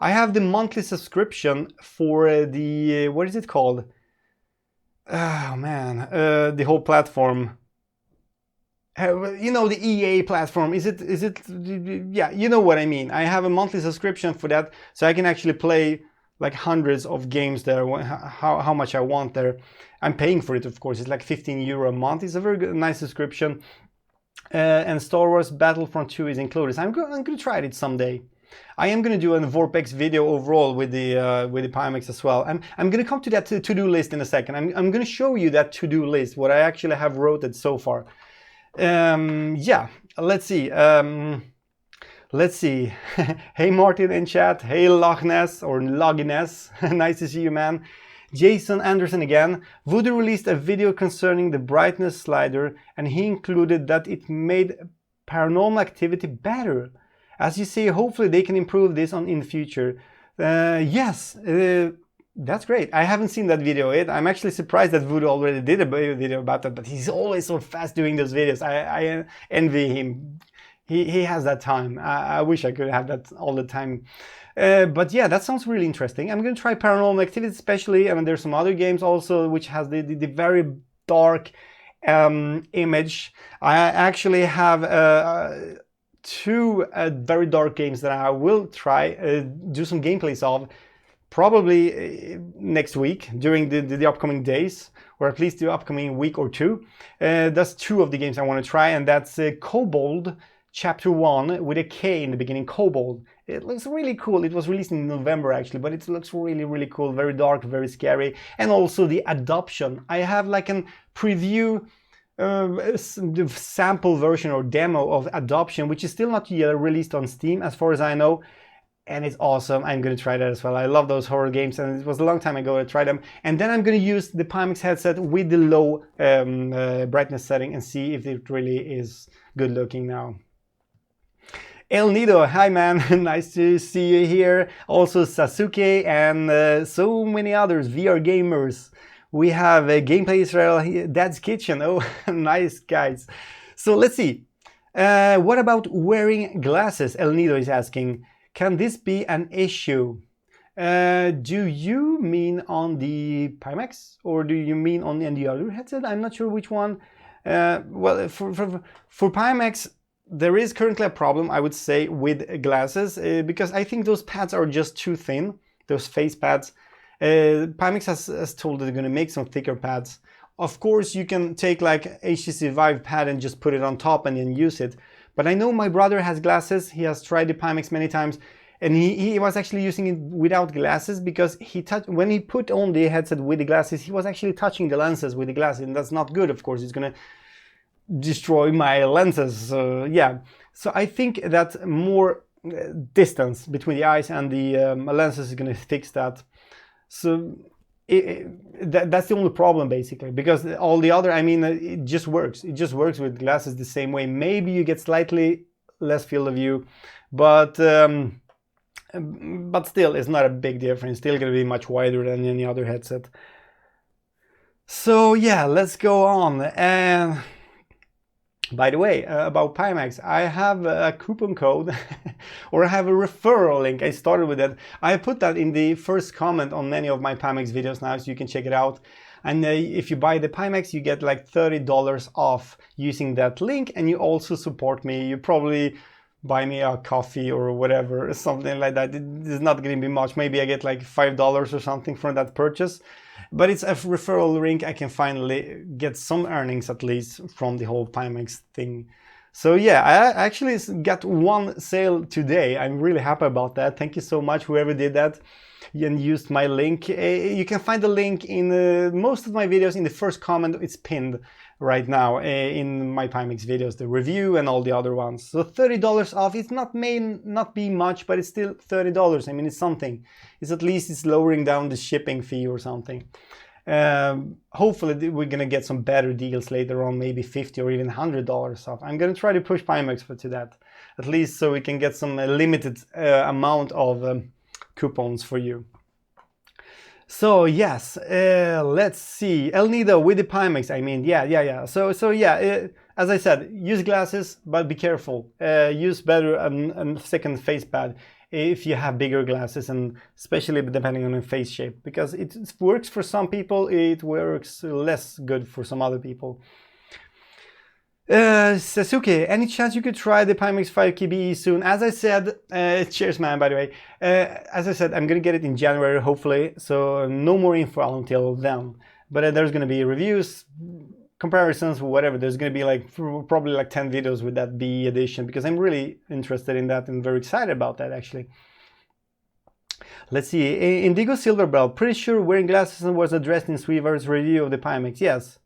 have the monthly subscription for the what is it called? Oh man, the whole platform. You know, the EA platform, is it, yeah, you know what I mean. I have a monthly subscription for that, so I can actually play like hundreds of games there, how much I want there. I'm paying for it, of course. It's like 15 euro a month. It's a very good, nice subscription. And Star Wars Battlefront 2 is included. So I'm going to try it someday. I am going to do a Vorpex video overall with the Pimax as well. I'm going to come to that to-do list in a second. I'm going to show you that to-do list, what I actually have wrote it so far. Yeah, let's see. Let's see. Hey Martin in chat. Hey Loch Ness or Loginess. Nice to see you, man. Jason Anderson again. Voodoo released a video concerning the brightness slider, and he included that it made paranormal activity better. As you see, hopefully they can improve this in the future. Yes, that's great. I haven't seen that video yet. I'm actually surprised that Voodoo already did a video about that, but he's always so fast doing those videos. I envy him. He has that time. I wish I could have that all the time. But yeah, that sounds really interesting. I'm going to try Paranormal Activity especially. I mean, there's some other games also which has the very dark image. I actually have two very dark games that I will try do some gameplays of probably next week during the upcoming days, or at least the upcoming week or two. That's two of the games I want to try, and that's Kobold Chapter 1 with a K in the beginning, Kobold. It looks really cool. It was released in November actually, but it looks really cool, very dark, very scary. And also the Adoption. I have like a preview the sample version or demo of Adoption, which is still not yet released on Steam as far as I know, and it's awesome. I'm going to try that as well. I love those horror games, and it was a long time ago I tried them. And then I'm going to use the Pimax headset with the low brightness setting and see if it really is good looking now. El Nido, hi man, nice to see you here. Also Sasuke and so many others, VR gamers. We have Gameplay Israel, Dad's Kitchen. Oh, nice guys. So let's see. What about wearing glasses? El Nido is asking. Can this be an issue? Do you mean on the Pimax or do you mean on the other headset? I'm not sure which one. Well, for Pimax, there is currently a problem, I would say, with glasses because I think those pads are just too thin, those face pads. Pimax has told that they're going to make some thicker pads. Of course, you can take like HTC Vive pad and just put it on top and then use it. But I know my brother has glasses. He has tried the Pimax many times, and he was actually using it without glasses because when he put on the headset with the glasses, he was actually touching the lenses with the glasses, and that's not good. Of course, it's going to destroy my lenses. Yeah, so I think that more distance between the eyes and the lenses is going to fix that. So that's the only problem basically, because all the other, I mean, it just works. It just works with glasses the same way. Maybe you get slightly less field of view, but still it's not a big difference. Still going to be much wider than any other headset. So yeah, let's go on. And by the way, about Pimax, I have a coupon code or I have a referral link. I started with that. I put that in the first comment on many of my Pimax videos now, so you can check it out. And if you buy the Pimax, you get like $30 off using that link, and you also support me. You probably buy me a coffee or whatever, something like that. It is not going to be much. Maybe I get like $5 or something from that purchase. But it's a referral link. I can finally get some earnings at least from the whole Pimax thing. So yeah, I actually got one sale today. I'm really happy about that. Thank you so much, whoever did that and used my link. You can find the link in most of my videos. In the first comment, it's pinned right now in my Pimax videos, the review and all the other ones. So $30 off. It's may not be much, but it's still $30. I mean, it's something. It's at least it's lowering down the shipping fee or something. Hopefully we're gonna get some better deals later on, maybe $50 or even $100 off. I'm gonna try to push Pimax to that, at least so we can get some limited amount of coupons for you. So yes, let's see. El Nido with the Pimax. I mean, yeah. So yeah, as I said, use glasses, but be careful. Use better a second face pad if you have bigger glasses, and especially depending on the face shape, because it works for some people, it works less good for some other people. Sasuke, any chance you could try the Pimax 5KBE soon? As I said, cheers man, by the way. As I said, I'm gonna get it in January, hopefully, so no more info until then. But there's gonna be reviews comparisons, whatever. There's going to be like probably like 10 videos with that BE edition, because I'm really interested in that and very excited about that actually. Let's see, Indigo Silverbell, pretty sure wearing glasses was addressed in SweViver's review of the Pimax. Yes.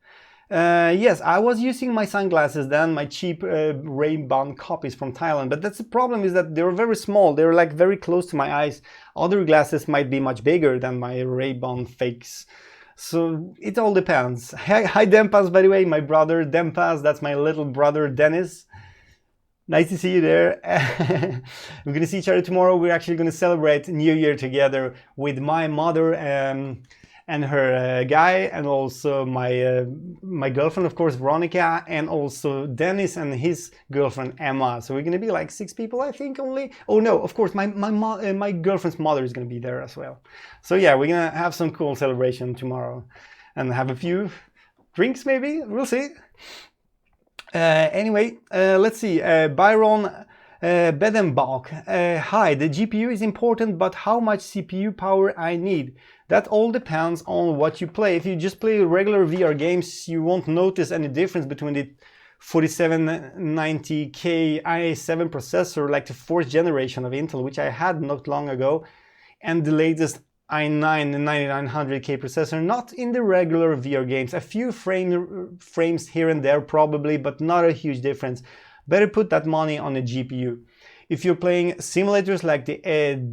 Yes, I was using my sunglasses then, my cheap Ray-Ban copies from Thailand, but that's the problem, is that they're very small, they're like very close to my eyes. Other glasses might be much bigger than my Ray-Ban fakes. So it all depends. Hi Dempas, by the way, my brother Dempas, that's my little brother Dennis. Nice to see you there. We're going to see each other tomorrow. We're actually going to celebrate New Year together with my mother and her guy, and also my girlfriend, of course, Veronica, and also Dennis and his girlfriend Emma. So we're going to be like 6 people, I think, only. Oh no, of course, my girlfriend's mother is going to be there as well. So yeah, we're going to have some cool celebration tomorrow and have a few drinks maybe. We'll see. Anyway, let's see, Byron Bedenbach. Hi, the GPU is important, but how much CPU power I need? That all depends on what you play. If you just play regular VR games, you won't notice any difference between the 4790K i7 processor, like the 4th generation of Intel, which I had not long ago, and the latest i9 9900K processor, not in the regular VR games. A few frames here and there probably, but not a huge difference. Better put that money on a GPU. If you're playing simulators like the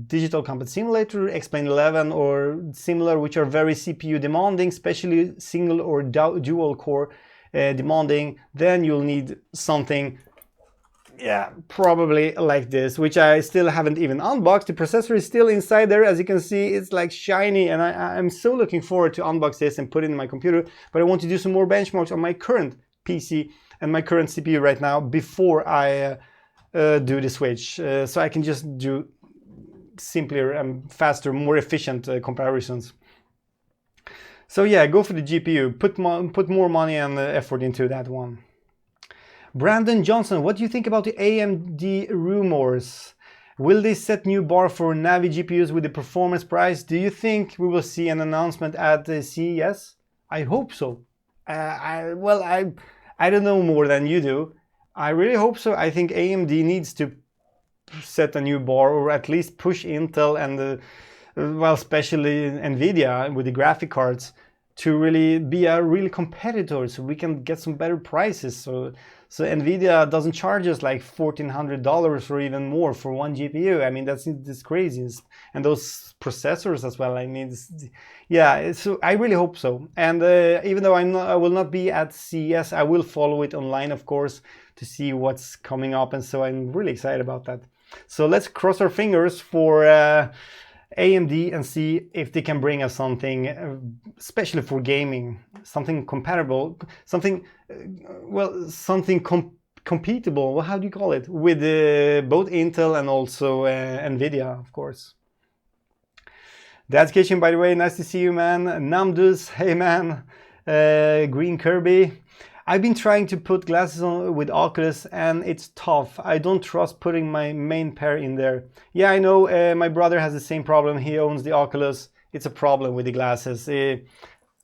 Digital Combat Simulator, X-Plane 11 or similar, which are very CPU demanding, especially single or dual core demanding, then you'll need something, yeah, probably like this, which I still haven't even unboxed. The processor is still inside there. As you can see, it's like shiny, and I'm so looking forward to unbox this and put it in my computer. But I want to do some more benchmarks on my current PC and my current CPU right now before I do the switch, so I can just do simpler and faster, more efficient comparisons. So yeah, go for the GPU. Put more money and effort into that one. Brandon Johnson, what do you think about the AMD rumors? Will they set new bar for Navi GPUs with the performance price? Do you think we will see an announcement at the CES? I hope so. I don't know more than you do. I really hope so. I think AMD needs to set a new bar, or at least push Intel and well, especially Nvidia with the graphic cards, to really be a real competitor, so we can get some better prices. So Nvidia doesn't charge us like $1,400 or even more for one GPU. I mean, that's crazy. And those processors as well. I mean, yeah. So I really hope so. And even though I will not be at CES, I will follow it online, of course, to see what's coming up. And so I'm really excited about that. So let's cross our fingers for AMD and see if they can bring us something, especially for gaming, something compatible, something, well, something compatible. Well, how do you call it? With both Intel and also Nvidia, of course. Dad's Kitchen, by the way, nice to see you, man. Namdus, hey man. Green Kirby. I've been trying to put glasses on with Oculus and it's tough. I don't trust putting my main pair in there. Yeah, I know, my brother has the same problem. He owns the Oculus. It's a problem with the glasses.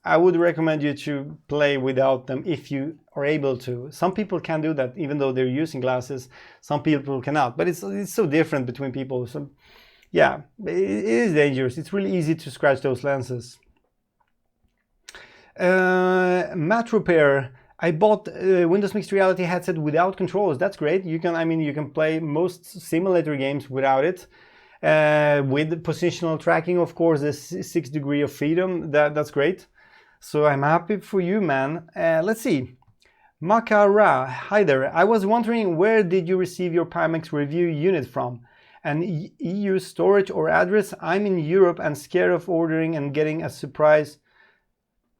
I would recommend you to play without them if you are able to. Some people can do that even though they're using glasses. Some people cannot, but it's so different between people. So yeah, it is dangerous. It's really easy to scratch those lenses. Matt Repair. I bought a Windows Mixed Reality headset without controllers. That's great. You can, I mean, you can play most simulator games without it. With positional tracking, of course, the 6 degrees of freedom. That's great. So I'm happy for you, man. Let's see. Makara, hi there. I was wondering, where did you receive your Pimax review unit from? An EU storage or address? I'm in Europe and scared of ordering and getting a surprise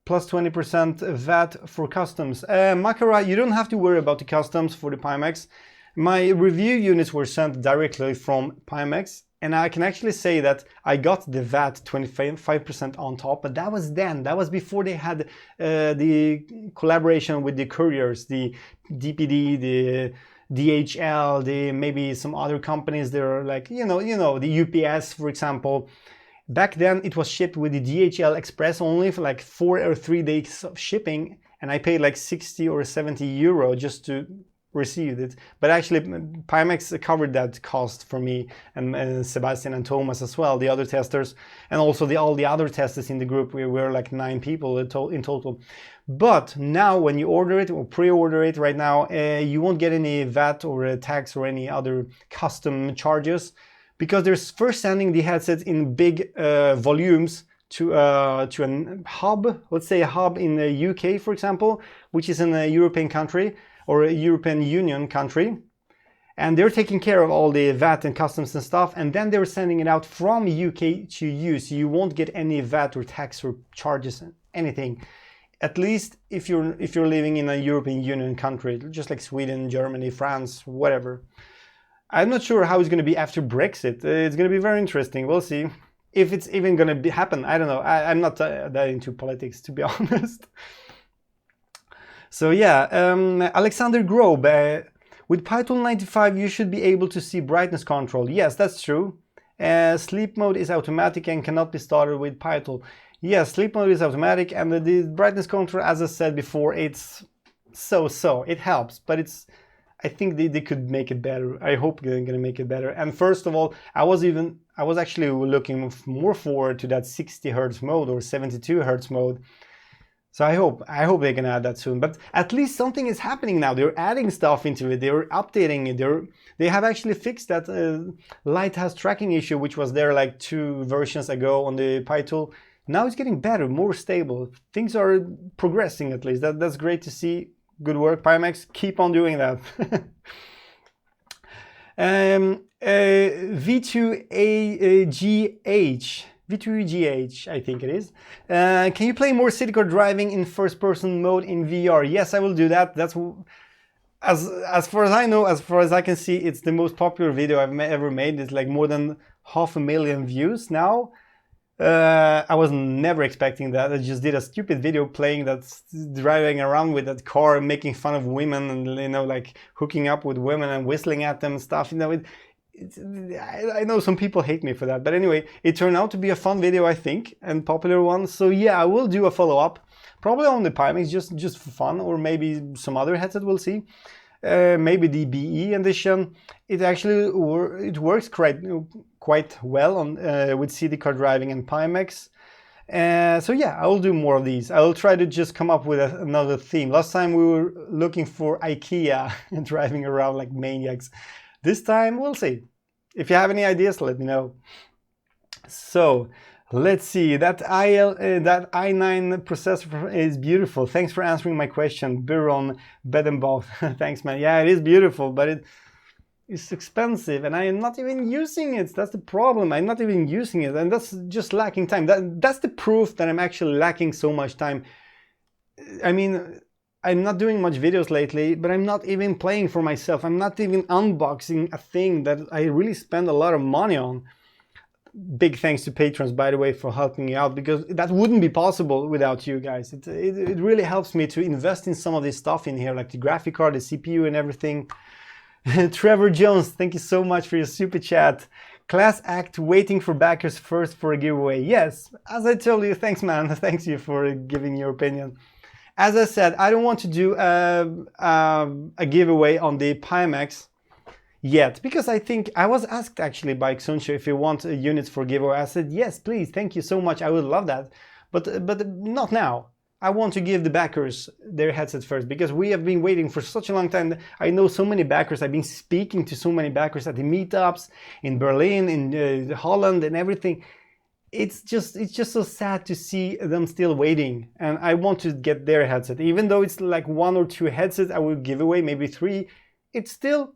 plus 20% VAT for customs. Makara, you don't have to worry about the customs for the Pimax. My review units were sent directly from Pimax, and I can actually say that I got the VAT 25% on top, but that was then. That was before they had the collaboration with the couriers, the DPD, the DHL, the maybe some other companies. They're like, you know, the UPS, for example. Back then, it was shipped with the DHL Express only for like 4 or 3 days of shipping, and I paid like 60 or 70 euro just to receive it. But actually Pimax covered that cost for me, and Sebastian and Thomas as well, the other testers, and also all the other testers in the group. We were like 9 people in total. But now when you order it or pre-order it right now, you won't get any VAT or tax or any other custom charges, because they're first sending the headsets in big volumes to a hub, let's say a hub in the UK, for example, which is in a European country or a European Union country. And they're taking care of all the VAT and customs and stuff, and then they're sending it out from UK to you, so you won't get any VAT or tax or charges, anything. At least if you're living in a European Union country, just like Sweden, Germany, France, whatever. I'm not sure how it's going to be after Brexit. It's going to be very interesting. We'll see. If it's even going to happen, I don't know. I'm not that into politics, to be honest. So yeah, Alexander Grobe, with Python 95 you should be able to see brightness control. Yes, that's true. Sleep mode is automatic and cannot be started with Python. Yes, sleep mode is automatic, and the brightness control, as I said before, it's so. It helps, but I think they could make it better. I hope they're going to make it better. And first of all, I was actually looking more forward to that 60 Hz mode or 72 Hz mode. So I hope they can add that soon. But at least something is happening now. They're adding stuff into it. They're updating it. They have actually fixed that lighthouse tracking issue, which was there like 2 versions ago on the PyTool. Now it's getting better, more stable. Things are progressing, at least. That's great to see. Good work, Pimax. Keep on doing that. V2GH, I think it is. Can you play more city car driving in first-person mode in VR? Yes, I will do that. That's as far as I know, as far as I can see, it's the most popular video I've ever made. It's like more than 500,000 views now. I was never expecting that. I just did a stupid video playing that's driving around with that car, making fun of women, and you know, like hooking up with women and whistling at them and stuff. You know, I know some people hate me for that, but anyway, it turned out to be a fun video, I think, and popular one. So yeah, I will do a follow-up, probably on the Pimax, just for fun, or maybe some other headset. We'll see. Maybe the BE edition. It actually works quite well on with CD car driving and Pimax. So yeah, I will do more of these. I will try to just come up with another theme. Last time we were looking for IKEA and driving around like maniacs. This time we'll see. If you have any ideas, let me know. So let's see. That i9 processor is beautiful. Thanks for answering my question, Biron Bedenbach. Thanks, man. Yeah, it is beautiful, but it's expensive, and I am not even using it. That's the problem. I'm not even using it, and that's just lacking time. That's the proof that I'm actually lacking so much time. I mean, I'm not doing much videos lately, but I'm not even playing for myself. I'm not even unboxing a thing that I really spend a lot of money on. Big thanks to patrons, by the way, for helping me out, because that wouldn't be possible without you guys. It really helps me to invest in some of this stuff in here, like the graphic card, the CPU and everything. Trevor Jones, thank you so much for your super chat. Class act waiting for backers first for a giveaway. Yes, as I told you, thanks man, thanks you for giving your opinion. As I said, I don't want to do a giveaway on the Pimax yet, because I think I was asked actually by Xuncha if you want units for giveaway. I said yes, please, thank you so much, I would love that, but not now. I want to give the backers their headsets first, because we have been waiting for such a long time. I know so many backers. I've been speaking to so many backers at the meetups in Berlin, in Holland, and everything. It's just so sad to see them still waiting, and I want to get their headset. Even though it's like 1 or 2 headsets I will give away, maybe 3. It's still,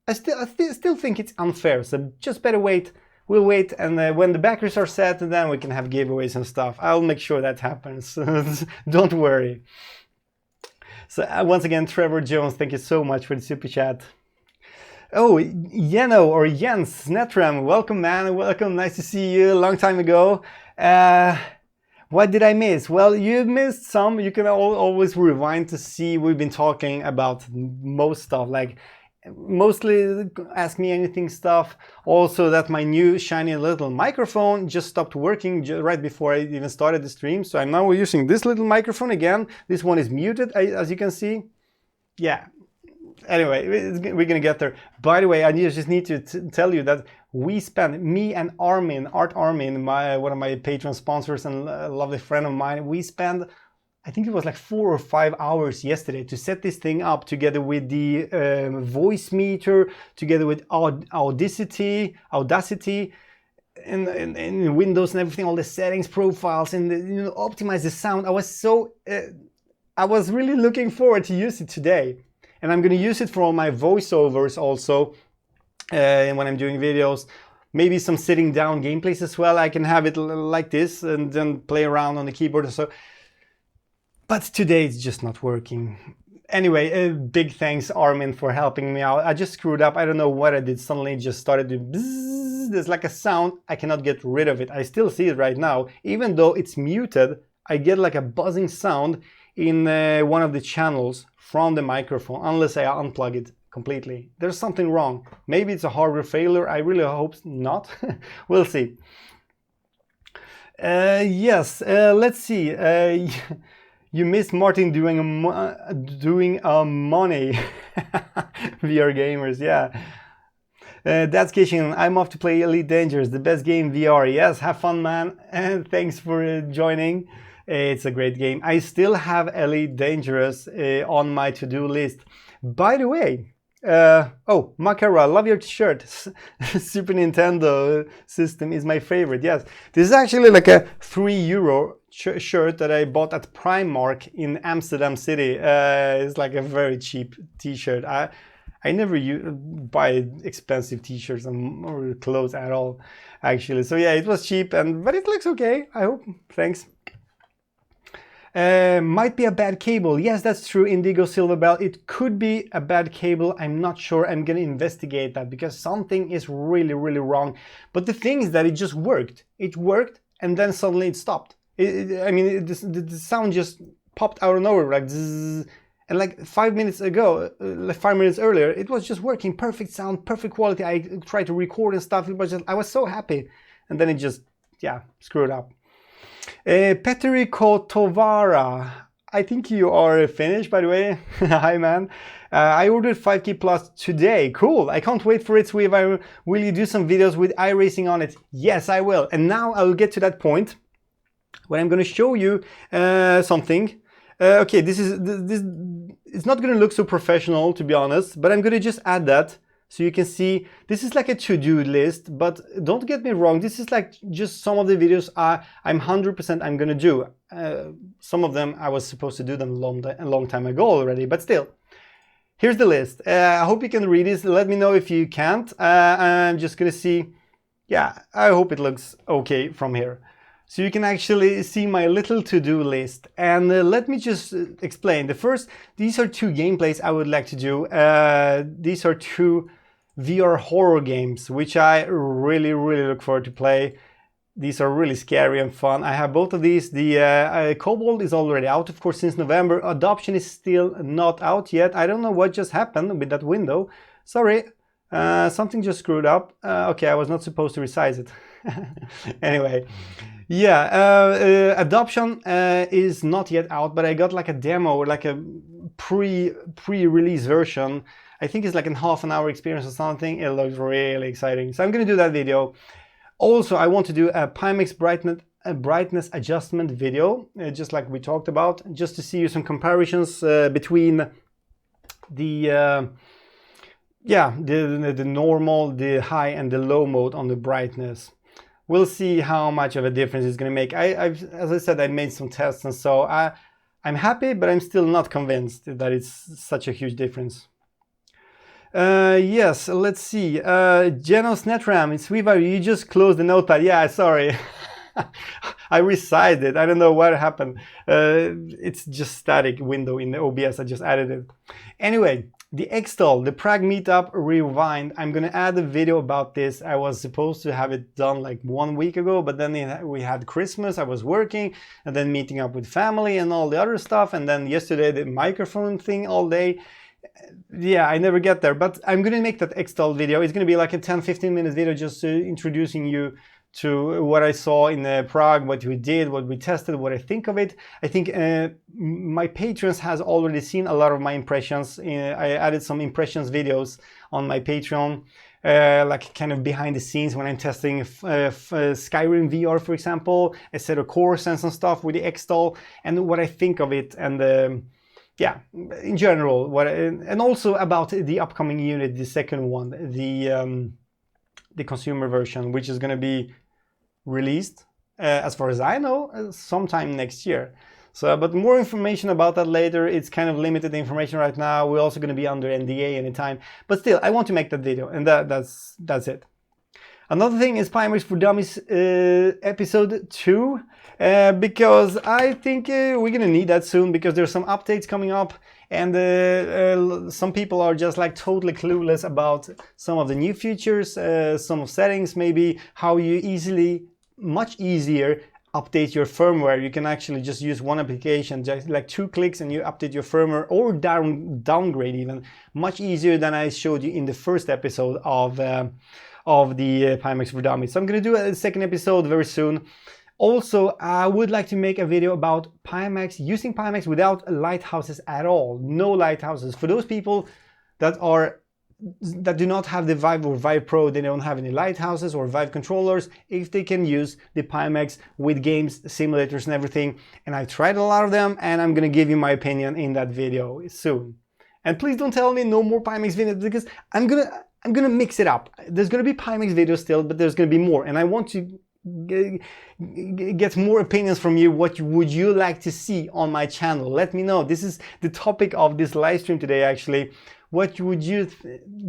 I still think it's unfair. So just better wait. We'll wait, and when the backers are set, then we can have giveaways and stuff. I'll make sure that happens. Don't worry. So once again, Trevor Jones, thank you so much for the super chat. Oh, Jeno or Jens Netram, welcome man, welcome, nice to see you, a long time ago. What did I miss? Well, you missed some. You can always rewind to see we've been talking about most stuff, like mostly ask me anything stuff. Also that my new shiny little microphone just stopped working right before I even started the stream. So I'm now using this little microphone again. This one is muted, as you can see. Yeah. Anyway, we're gonna get there. By the way, I just need to tell you that we spent, me and Armin, one of my Patreon sponsors and a lovely friend of mine, we spent, I think it was like 4 or 5 hours yesterday to set this thing up together with the voice meter, together with Audacity, and Windows and everything, all the settings, profiles, and optimize the sound. I was really looking forward to use it today. And I'm going to use it for all my voiceovers also, and when I'm doing videos. Maybe some sitting down gameplays as well. I can have it like this and then play around on the keyboard or so. But today it's just not working. Anyway, big thanks Armin for helping me out. I just screwed up. I don't know what I did. Suddenly it just started to bzzz. There's like a sound. I cannot get rid of it. I still see it right now. Even though it's muted, I get like a buzzing sound in one of the channels from the microphone, unless I unplug it completely. There's something wrong. Maybe it's a hardware failure. I really hope not. We'll see. Yes, let's see. You missed Martin doing a money. VR gamers, yeah. That's Kishin. I'm off to play Elite Dangerous, the best game VR. Yes, have fun, man. And thanks for joining. It's a great game. I still have Elite Dangerous on my to-do list. By the way, oh, Makara, love your shirt. Super Nintendo system is my favorite. Yes, this is actually like a €3 shirt that I bought at Primark in Amsterdam City. It's like a very cheap t-shirt. I never buy expensive t-shirts or clothes at all, actually. So yeah, it was cheap, but it looks okay, I hope. Thanks. Might be a bad cable. Yes, that's true, Indigo Silverbell. It could be a bad cable. I'm not sure. I'm gonna investigate that because something is really, really wrong. But the thing is that it just worked. It worked and then suddenly it stopped. The sound just popped out of nowhere, like zzz, and like 5 minutes ago, like 5 minutes earlier, it was just working. Perfect sound, perfect quality. I tried to record and stuff. It was just, I was so happy. And then it just, yeah, screwed up. Petteri Kotovara, I think you are Finnish, by the way. Hi, man. I ordered 5K Plus today. Cool. I can't wait for it, SweViver. Will you do some videos with iRacing on it? Yes, I will. And now I will get to that point where I'm going to show you something. Okay, this it's not going to look so professional, to be honest, but I'm going to just add that. So you can see, this is like a to-do list, but don't get me wrong, this is like just some of the videos I'm 100% I'm gonna do. Some of them I was supposed to do them a long time ago already, but still. Here's the list. I hope you can read this. Let me know if you can't. I'm just gonna see, yeah, I hope it looks okay from here. So you can actually see my little to-do list. And let me just explain. These are 2 gameplays I would like to do. These are 2 VR horror games, which I really, really look forward to play. These are really scary and fun. I have both of these. The Cobalt is already out, of course, since November. Adoption is still not out yet. I don't know what just happened with that window. Sorry, something just screwed up. Okay, I was not supposed to resize it. Anyway, yeah, Adoption is not yet out, but I got like a demo, like a pre-release version. I think it's like a half-an-hour experience or something. It looks really exciting. So I'm going to do that video. Also, I want to do a Pimax brightness adjustment video, just like we talked about, just to see you some comparisons between the normal, the high, and the low mode on the brightness. We'll see how much of a difference it's going to make. As I said, I made some tests, and so I'm happy, but I'm still not convinced that it's such a huge difference. Yes, let's see. Genos Netram, it's SweViver, you just closed the notepad. Yeah, sorry. I resized it. I don't know what happened. It's just static window in the OBS. I just added it. Anyway, the Xstall, the Prague Meetup Rewind. I'm going to add a video about this. I was supposed to have it done like 1 week ago, but then we had Christmas. I was working and then meeting up with family and all the other stuff. And then yesterday, the microphone thing all day. Yeah, I never get there, but I'm gonna make that install video. It's gonna be like a 10-15 minute video just introducing you to what I saw in Prague, what we did, what we tested, what I think of it. I think my patrons has already seen a lot of my impressions. I added some impressions videos on my Patreon, like kind of behind the scenes when I'm testing Skyrim VR, for example. I set a course and some stuff with the X-Stall and what I think of it, and yeah, in general, what, and also about the upcoming unit, the second one, the consumer version, which is going to be released, as far as I know, sometime next year. So, but more information about that later. It's kind of limited information right now. We're also going to be under NDA anytime, but still, I want to make that video, and that's it. Another thing is Pimax for Dummies episode 2, because I think we're gonna need that soon, because there's some updates coming up, and some people are just like totally clueless about some of the new features, some of settings, maybe how you much easier update your firmware. You can actually just use one application, just like 2 clicks, and you update your firmware, or downgrade even, much easier than I showed you in the first episode of the Pimax for Dummies. So I'm going to do a second episode very soon. Also, I would like to make a video about Pimax, using Pimax without lighthouses at all. No lighthouses. For those people that do not have the Vive or Vive Pro, they don't have any lighthouses or Vive controllers, if they can use the Pimax with games, simulators and everything. And I've tried a lot of them, and I'm going to give you my opinion in that video soon. And please don't tell me no more Pimax videos, because I'm gonna mix it up. There's gonna be Pimax videos still, but there's gonna be more, and I want to get more opinions from you. What would you like to see on my channel? Let me know. This is the topic of this live stream today, actually. What would you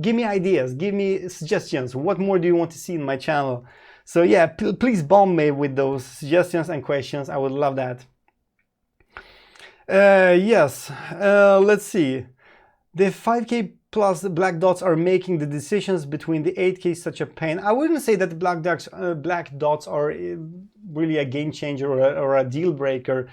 give me ideas, give me suggestions? What more do you want to see in my channel? So yeah, please bomb me with those suggestions and questions. I would love that. Yes, let's see. The 5K plus black dots are making the decisions between the 8K such a pain. I wouldn't say that the black dots are really a game changer or a deal breaker.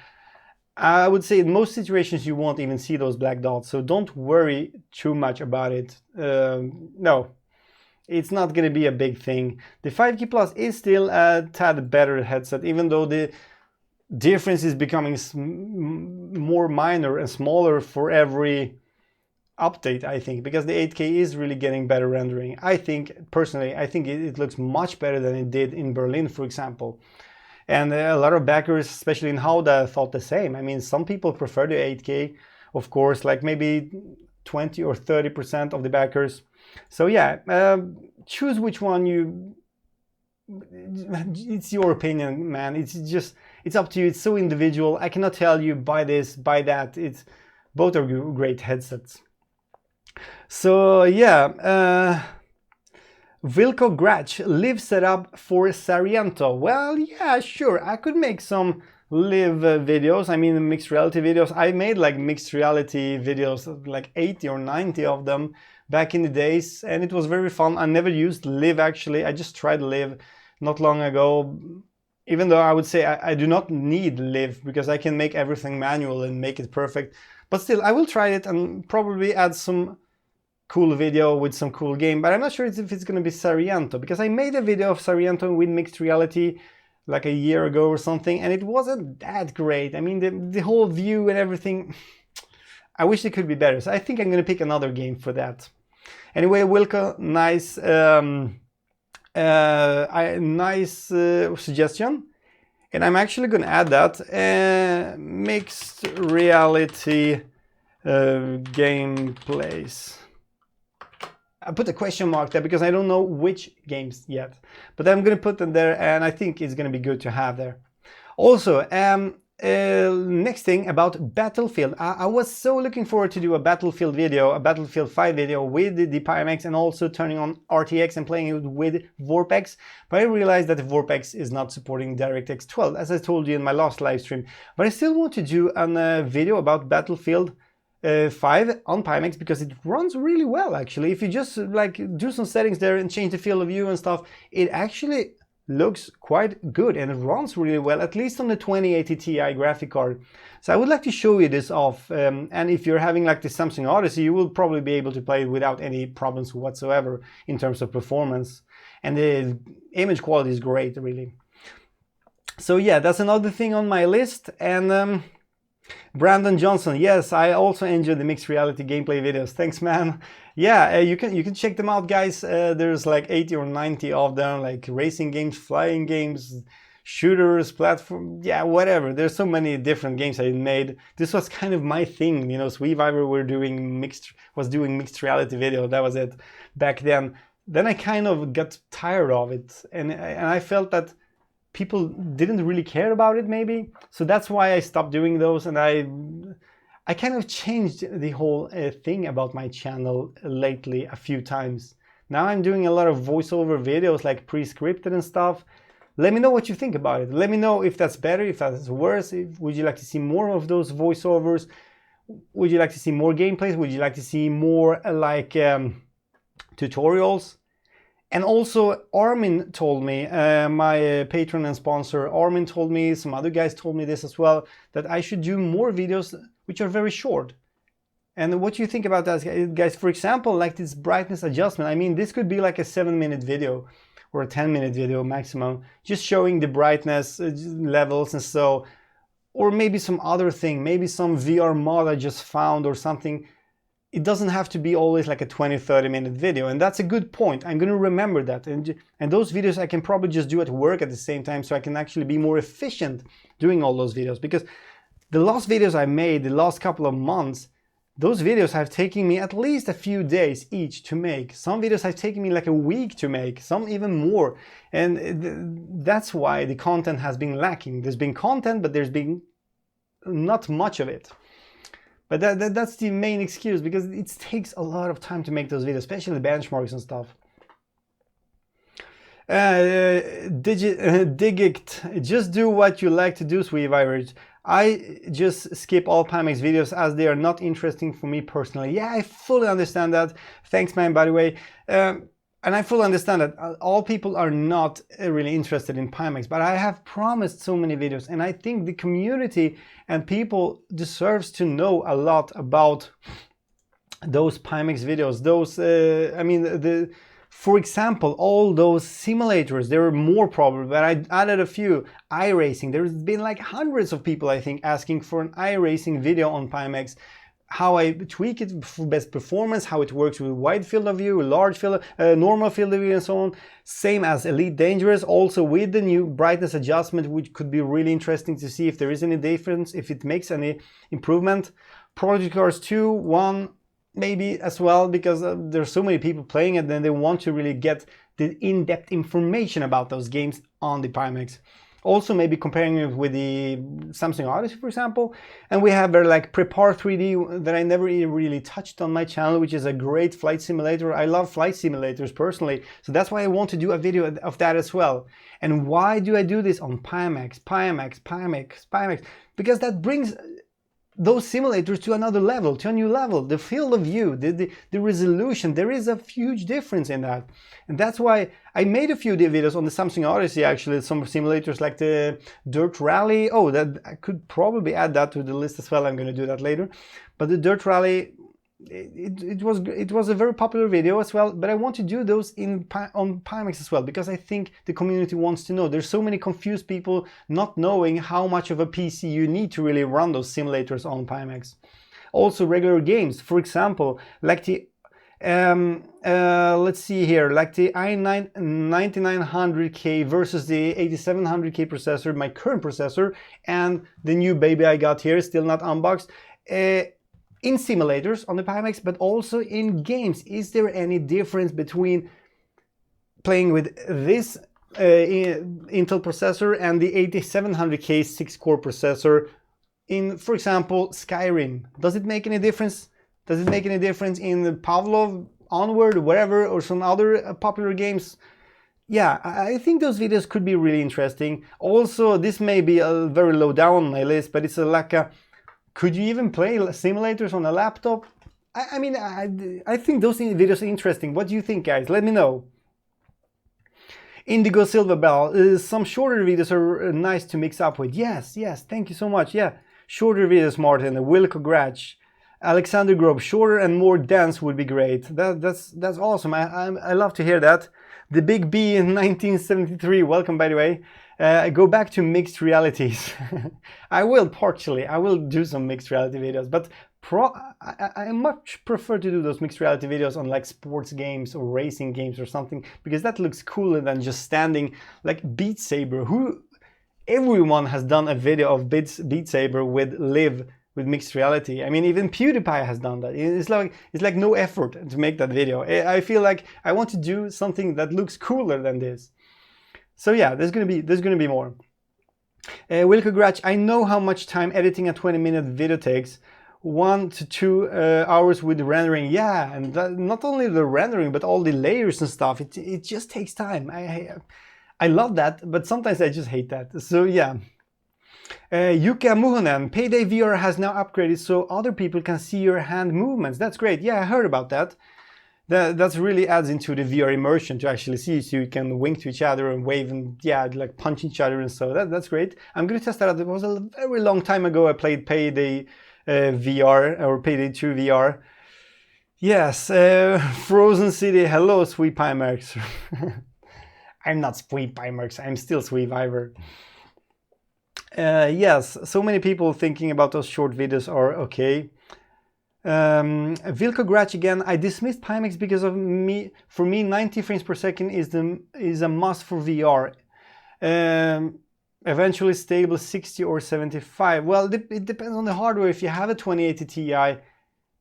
I would say in most situations you won't even see those black dots, so don't worry too much about it. No, it's not going to be a big thing. The 5K plus is still a tad better headset, even though the difference is becoming more minor and smaller for every update, I think, because the 8K is really getting better rendering. I think, personally, I think it looks much better than it did in Berlin, for example. And a lot of backers, especially in Hauda, thought the same. I mean, some people prefer the 8K, of course, like maybe 20 or 30% of the backers. So yeah, choose which one you... It's your opinion, man. It's up to you. It's so individual. I cannot tell you buy this, buy that. Both are great headsets. So yeah, Vilko Gratch, live setup for Sariento. Well, yeah, sure, I could make some live videos. I mean, mixed reality videos. I made like mixed reality videos, like 80 or 90 of them back in the days, and it was very fun. I never used live, actually. I just tried live not long ago, even though I would say I do not need live, because I can make everything manual and make it perfect. But still, I will try it and probably add some cool video with some cool game, but I'm not sure if it's going to be Sariento, because I made a video of Sariento with mixed reality like a year ago or something, and it wasn't that great. I mean, the whole view and everything, I wish it could be better. So I think I'm going to pick another game for that. Anyway, Wilco, nice suggestion, and I'm actually going to add that mixed reality gameplays. I put a question mark there because I don't know which games yet, but I'm going to put them there, and I think it's going to be good to have there. Also, next thing about Battlefield. I was so looking forward to do a Battlefield video, a Battlefield 5 video with the Pimax, and also turning on RTX and playing it with VorpX, but I realized that the VorpX is not supporting DirectX 12, as I told you in my last live stream. But I still want to do a video about Battlefield 5 on Pimax, because it runs really well, actually. If you just like do some settings there and change the field of view and stuff, it actually looks quite good and it runs really well, at least on the 2080 Ti graphic card. So I would like to show you this off, and if you're having like the Samsung Odyssey, you will probably be able to play it without any problems whatsoever in terms of performance, and the image quality is great, really. So yeah, that's another thing on my list. And Brandon Johnson, yes, I also enjoy the mixed reality gameplay videos. Thanks, man. Yeah, you can check them out, guys. There's like 80 or 90 of them, like racing games, flying games, shooters, platform, yeah, whatever. There's so many different games I made. This was kind of my thing, you know. SweViver was doing mixed reality video. That was it back then. Then I kind of got tired of it, and I felt that people didn't really care about it, maybe. So that's why I stopped doing those, and I kind of changed the whole thing about my channel lately a few times. Now I'm doing a lot of voiceover videos, like pre-scripted and stuff. Let me know what you think about it. Let me know if that's better, if that's worse. Would you like to see more of those voiceovers? Would you like to see more gameplays? Would you like to see more like tutorials? And also, Armin told me, my patron and sponsor, Armin told me, some other guys told me this as well, that I should do more videos which are very short. And what do you think about that, guys? For example, like this brightness adjustment. I mean, this could be like a 7-minute video or a 10-minute video maximum, just showing the brightness levels and so, or maybe some other thing, maybe some VR mod I just found or something. It doesn't have to be always like a 20-30 minute video, and that's a good point. I'm going to remember that, and those videos I can probably just do at work at the same time, so I can actually be more efficient doing all those videos, because the last videos I made the last couple of months, those videos have taken me at least a few days each to make. Some videos have taken me like a week to make, some even more, and that's why the content has been lacking. There's been content, but there's been not much of it. But that's the main excuse, because it takes a lot of time to make those videos, especially the benchmarks and stuff. Digict, just do what you like to do, SweViver. I just skip all Pimax videos as they are not interesting for me personally. Yeah, I fully understand that. Thanks, man, by the way. And I fully understand that all people are not really interested in Pimax, but I have promised so many videos, and I think the community and people deserves to know a lot about those Pimax videos. Those, I mean, for example, all those simulators, there were more probably, but I added a few. iRacing, there's been like hundreds of people, I think, asking for an iRacing video on Pimax. How I tweak it for best performance, how it works with wide field of view, large field, normal field of view, and so on. Same as Elite Dangerous, also with the new brightness adjustment, which could be really interesting to see if there is any difference, if it makes any improvement. Project Cars 2, 1, maybe as well, because there's so many people playing it, and they want to really get the in-depth information about those games on the Pimax. Also, maybe comparing it with the Samsung Odyssey, for example. And we have like Prepar 3D that I never really touched on my channel, which is a great flight simulator. I love flight simulators personally, so that's why I want to do a video of that as well. And why do I do this on Pimax? Because that brings those simulators to another level, to a new level. The field of view, the resolution, there is a huge difference in that. And that's why I made a few videos on the Samsung Odyssey, actually, some simulators like the Dirt Rally. Oh, that I could probably add that to the list as well. I'm going to do that later. But the Dirt Rally, it was a very popular video as well, but I want to do those on Pimax as well, because I think the community wants to know. There's so many confused people not knowing how much of a PC you need to really run those simulators on Pimax. Also regular games, for example, like the let's see here, like the i9 9900K versus the 8700K processor, my current processor, and the new baby I got here, still not unboxed. In simulators on the Pimax, but also in games. Is there any difference between playing with this Intel processor and the 8700K 6-core processor in, for example, Skyrim? Does it make any difference? Does it make any difference in the Pavlov, Onward, whatever, or some other popular games? Yeah, I think those videos could be really interesting. Also, this may be very low down on my list, but it's like a could you even play simulators on a laptop? I mean, I think those videos are interesting. What do you think, guys? Let me know. Indigo Silver Bell, some shorter videos are nice to mix up with. Yes, thank you so much. Yeah, shorter videos, Martin. Wilco Gratch, Alexander Grob, shorter and more dense would be great. That's awesome. I love to hear that. The Big B in 1973, welcome by the way. Go back to mixed realities. I will do some mixed reality videos, but I much prefer to do those mixed reality videos on like sports games or racing games or something, because that looks cooler than just standing like Beat Saber. Everyone has done a video of Beat Saber with Live with mixed reality. I mean, even PewDiePie has done that. It's like no effort to make that video. I feel like I want to do something that looks cooler than this. So yeah, there's gonna be more. Wilco Gratch, I know how much time editing a 20-minute video takes. 1 to 2 hours with rendering. Yeah, and not only the rendering, but all the layers and stuff. It just takes time. I love that, but sometimes I just hate that. So yeah. Yuka Muhonen, Payday VR has now upgraded so other people can see your hand movements. That's great. Yeah, I heard about that. That really adds into the VR immersion to actually see, so you can wink to each other and wave and yeah, like punch each other and so. That's great. I'm gonna test that out. It was a very long time ago I played Payday VR or Payday 2 VR. Yes, Frozen City. Hello, SwePimax. I'm not SwePimax. I'm still SweViver. Yes, so many people thinking about those short videos are okay. Vilko Gratch again, I dismissed Pimax because of me. For me, 90 frames per second is a must for VR. Eventually stable 60 or 75. Well, it depends on the hardware. If you have a 2080 Ti,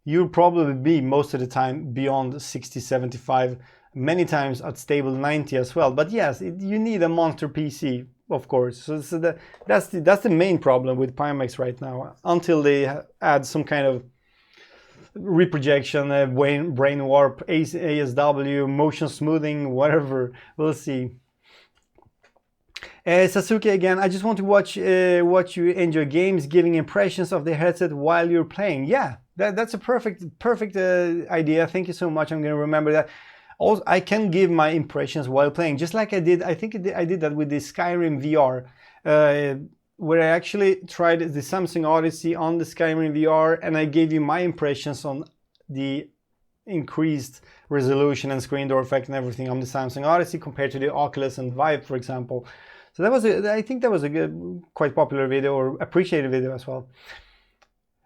you'll probably be most of the time beyond 60, 75. Many times at stable 90 as well. But yes, you need a monster PC, of course. So that's the main problem with Pimax right now. Until they add some kind of reprojection, brain warp, ASW, motion smoothing, whatever. We'll see. Sasuke again, I just want to watch you enjoy games, giving impressions of the headset while you're playing. Yeah, that's a perfect idea. Thank you so much. I'm going to remember that. Also, I can give my impressions while playing, just like I did. I think I did that with the Skyrim VR, where I actually tried the Samsung Odyssey on the Skyrim VR, and I gave you my impressions on the increased resolution and screen door effect and everything on the Samsung Odyssey compared to the Oculus and Vive, for example. So I think that was a good, quite popular video, or appreciated video as well.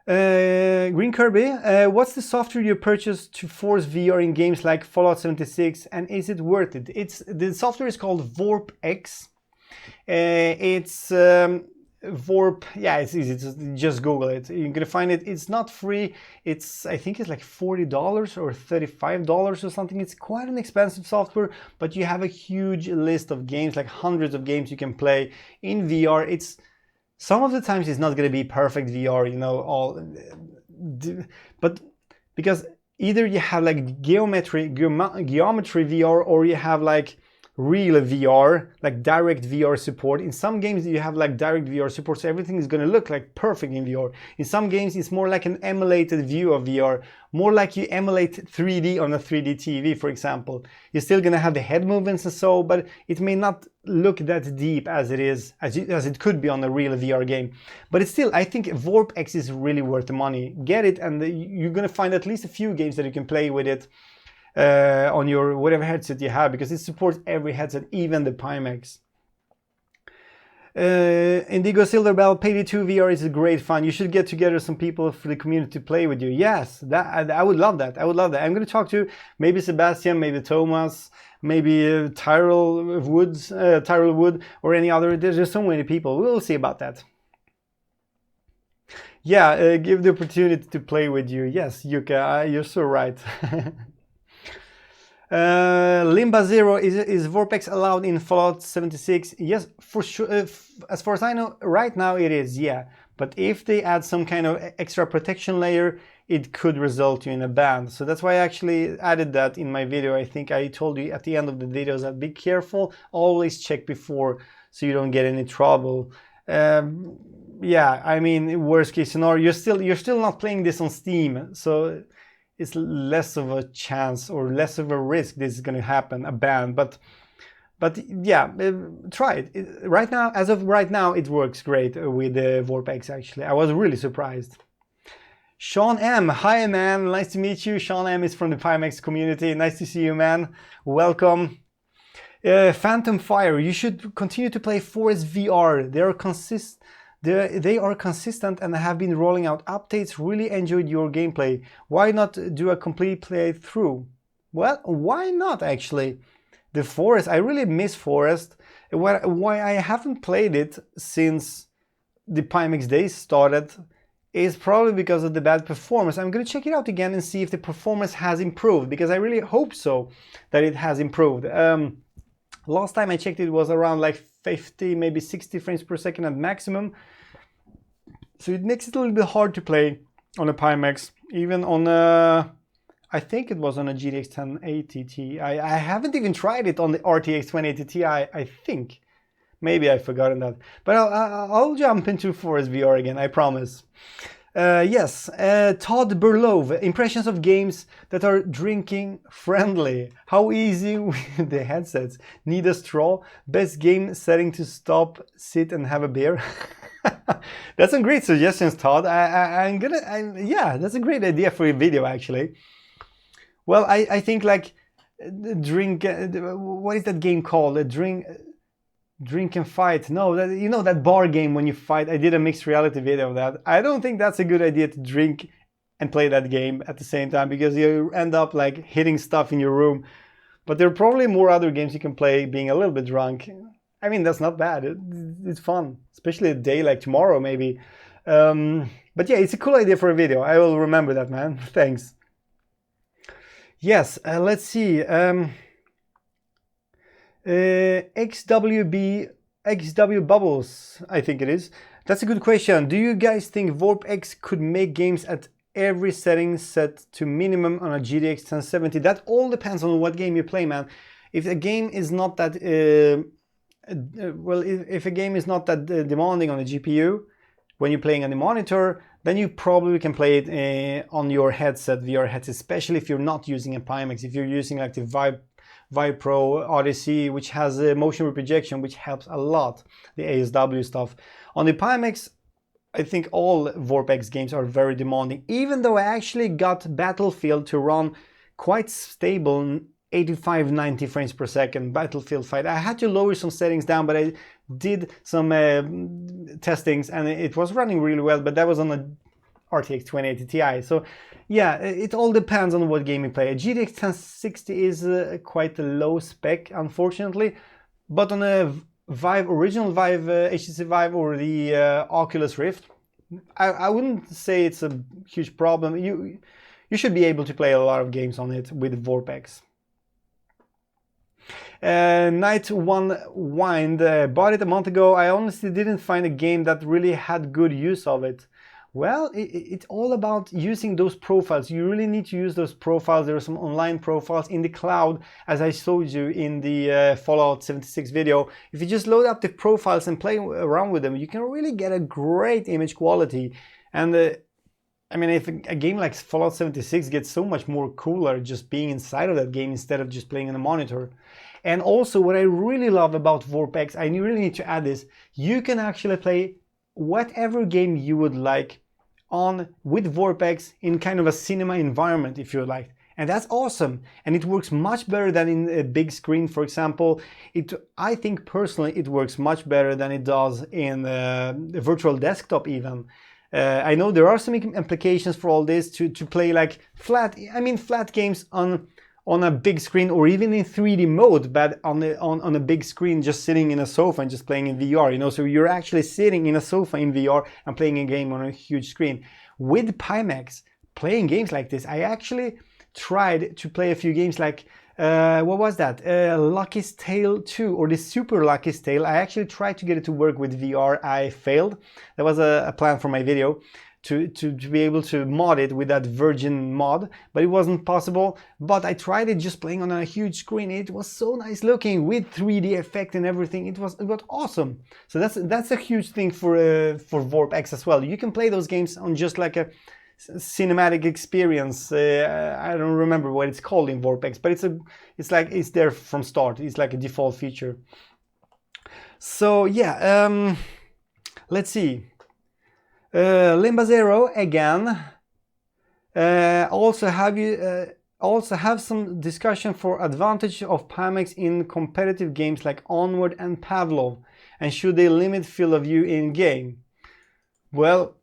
Green Kirby, what's the software you purchased to force VR in games like Fallout 76, and is it worth it? The software is called VorpX. It's Vorp, yeah, it's easy to just Google it. You're gonna find it. It's not free. I think it's like $40 or $35 or something. It's quite an expensive software, but you have a huge list of games, like hundreds of games you can play in VR. Some of the times it's not gonna be perfect VR, you know, but because either you have like geometry VR, or you have like real VR, like direct VR support. In some games you have like direct VR support, so everything is going to look like perfect in VR. In some games it's more like an emulated view of VR, more like you emulate 3D on a 3D TV, for example. You're still going to have the head movements and so, but it may not look that deep as it could be on a real VR game. But it's still, I think VorpX is really worth the money. Get it, and you're going to find at least a few games that you can play with it on your whatever headset you have, because it supports every headset, even the Pimax. Indigo Silverbell, Payday 2 VR is great fun. You should get together some people for the community to play with you. Yes, I would love that. I would love that. I'm going to talk to maybe Sebastian, maybe Thomas, maybe Tyrell Wood, or any other. There's just so many people. We'll see about that. Yeah, give the opportunity to play with you. Yes, Yuka, you're so right. Limba Zero, is VorpX allowed in Fallout 76? Yes, for sure. As far as I know, right now it is, yeah. But if they add some kind of extra protection layer, it could result in a ban. So that's why I actually added that in my video. I think I told you at the end of the videos that be careful, always check before so you don't get any trouble. Yeah, I mean, worst case scenario, you're still not playing this on Steam, so it's less of a chance or less of a risk this is going to happen, a ban. But But yeah, try it. Right now, as of right now, it works great with VorpX actually. I was really surprised. Sean M, hi man, nice to meet you. Sean M is from the Pimax community. Nice to see you, man. Welcome. Phantom Fire, you should continue to play Forest VR. They are consistent and have been rolling out updates. Really enjoyed your gameplay. Why not do a complete playthrough? Well, why not actually? The Forest, I really miss Forest. Why I haven't played it since the Pimax days started is probably because of the bad performance. I'm going to check it out again and see if the performance has improved, because I really hope so that it has improved. Last time I checked it was around like 50, maybe 60 frames per second at maximum. So it makes it a little bit hard to play on a Pimax, even on a, I think it was on a GTX 1080 Ti. I haven't even tried it on the RTX 2080 Ti, I think. Maybe I've forgotten that. But I'll jump into Forest VR again, I promise. Yes, Todd Burlove, impressions of games that are drinking friendly. How easy with the headsets? Need a straw? Best game setting to stop, sit and have a beer? That's some great suggestions, Todd. Yeah, that's a great idea for a video actually. Well, I think like drink, what is that game called? Drink and fight. No, you know that bar game when you fight. I did a mixed reality video of that. I don't think that's a good idea to drink and play that game at the same time, because you end up like hitting stuff in your room. But there are probably more other games you can play being a little bit drunk. I mean, that's not bad. It's fun, especially a day like tomorrow maybe. But yeah, it's a cool idea for a video. I will remember that, man. Thanks. Yes, let's see. XW Bubbles, I think it is. That's a good question. Do you guys think VorpX could make games at every setting set to minimum on a GTX 1070? That all depends on what game you play, man. If a game is not that if a game is not that demanding on the GPU when you're playing on the monitor, then you probably can play it on your headset, VR headset, especially if you're not using a Pimax. If you're using like the Vive Pro Odyssey, which has a motion reprojection, which helps a lot, the ASW stuff. On the Pimax, I think all VorpX games are very demanding, even though I actually got Battlefield to run quite stable, 85-90 frames per second, Battlefield fight. I had to lower some settings down, but I did some testings and it was running really well, but that was on a RTX 2080 Ti. So yeah, it all depends on what game you play. A GTX 1060 is quite a low spec, unfortunately, but on a Vive, original Vive, HTC Vive or the Oculus Rift, I wouldn't say it's a huge problem. You should be able to play a lot of games on it with VorpX. Night One Wind, bought it a month ago. I honestly didn't find a game that really had good use of it. Well, it's all about using those profiles. You really need to use those profiles. There are some online profiles in the cloud, as I showed you in the Fallout 76 video. If you just load up the profiles and play around with them, you can really get a great image quality. And I mean, if a game like Fallout 76 gets so much more cooler just being inside of that game instead of just playing on a monitor. And also what I really love about VorpX, I really need to add this, you can actually play whatever game you would like with VorpX in kind of a cinema environment if you like. And that's awesome. And it works much better than in a big screen, for example. I think personally it works much better than it does in a virtual desktop even. I know there are some implications for all this to play like flat games on a big screen or even in 3D mode, but on a big screen, just sitting in a sofa and just playing in VR, you know, so you're actually sitting in a sofa in VR and playing a game on a huge screen. With Pimax, playing games like this, I actually tried to play a few games like, what was that? Lucky's Tale 2 or the Super Lucky's Tale. I actually tried to get it to work with VR. I failed. That was a plan for my video. To be able to mod it with that Virgin mod, but it wasn't possible. But I tried it just playing on a huge screen. It was so nice looking with 3D effect and everything. It was awesome. So that's a huge thing for VorpX as well. You can play those games on just like a cinematic experience. I don't remember what it's called in VorpX, but it's there from start. It's like a default feature. So yeah, let's see. Limbazero again. Also have some discussion for advantage of Pimax in competitive games like Onward and Pavlov, and should they limit field of view in game? Well,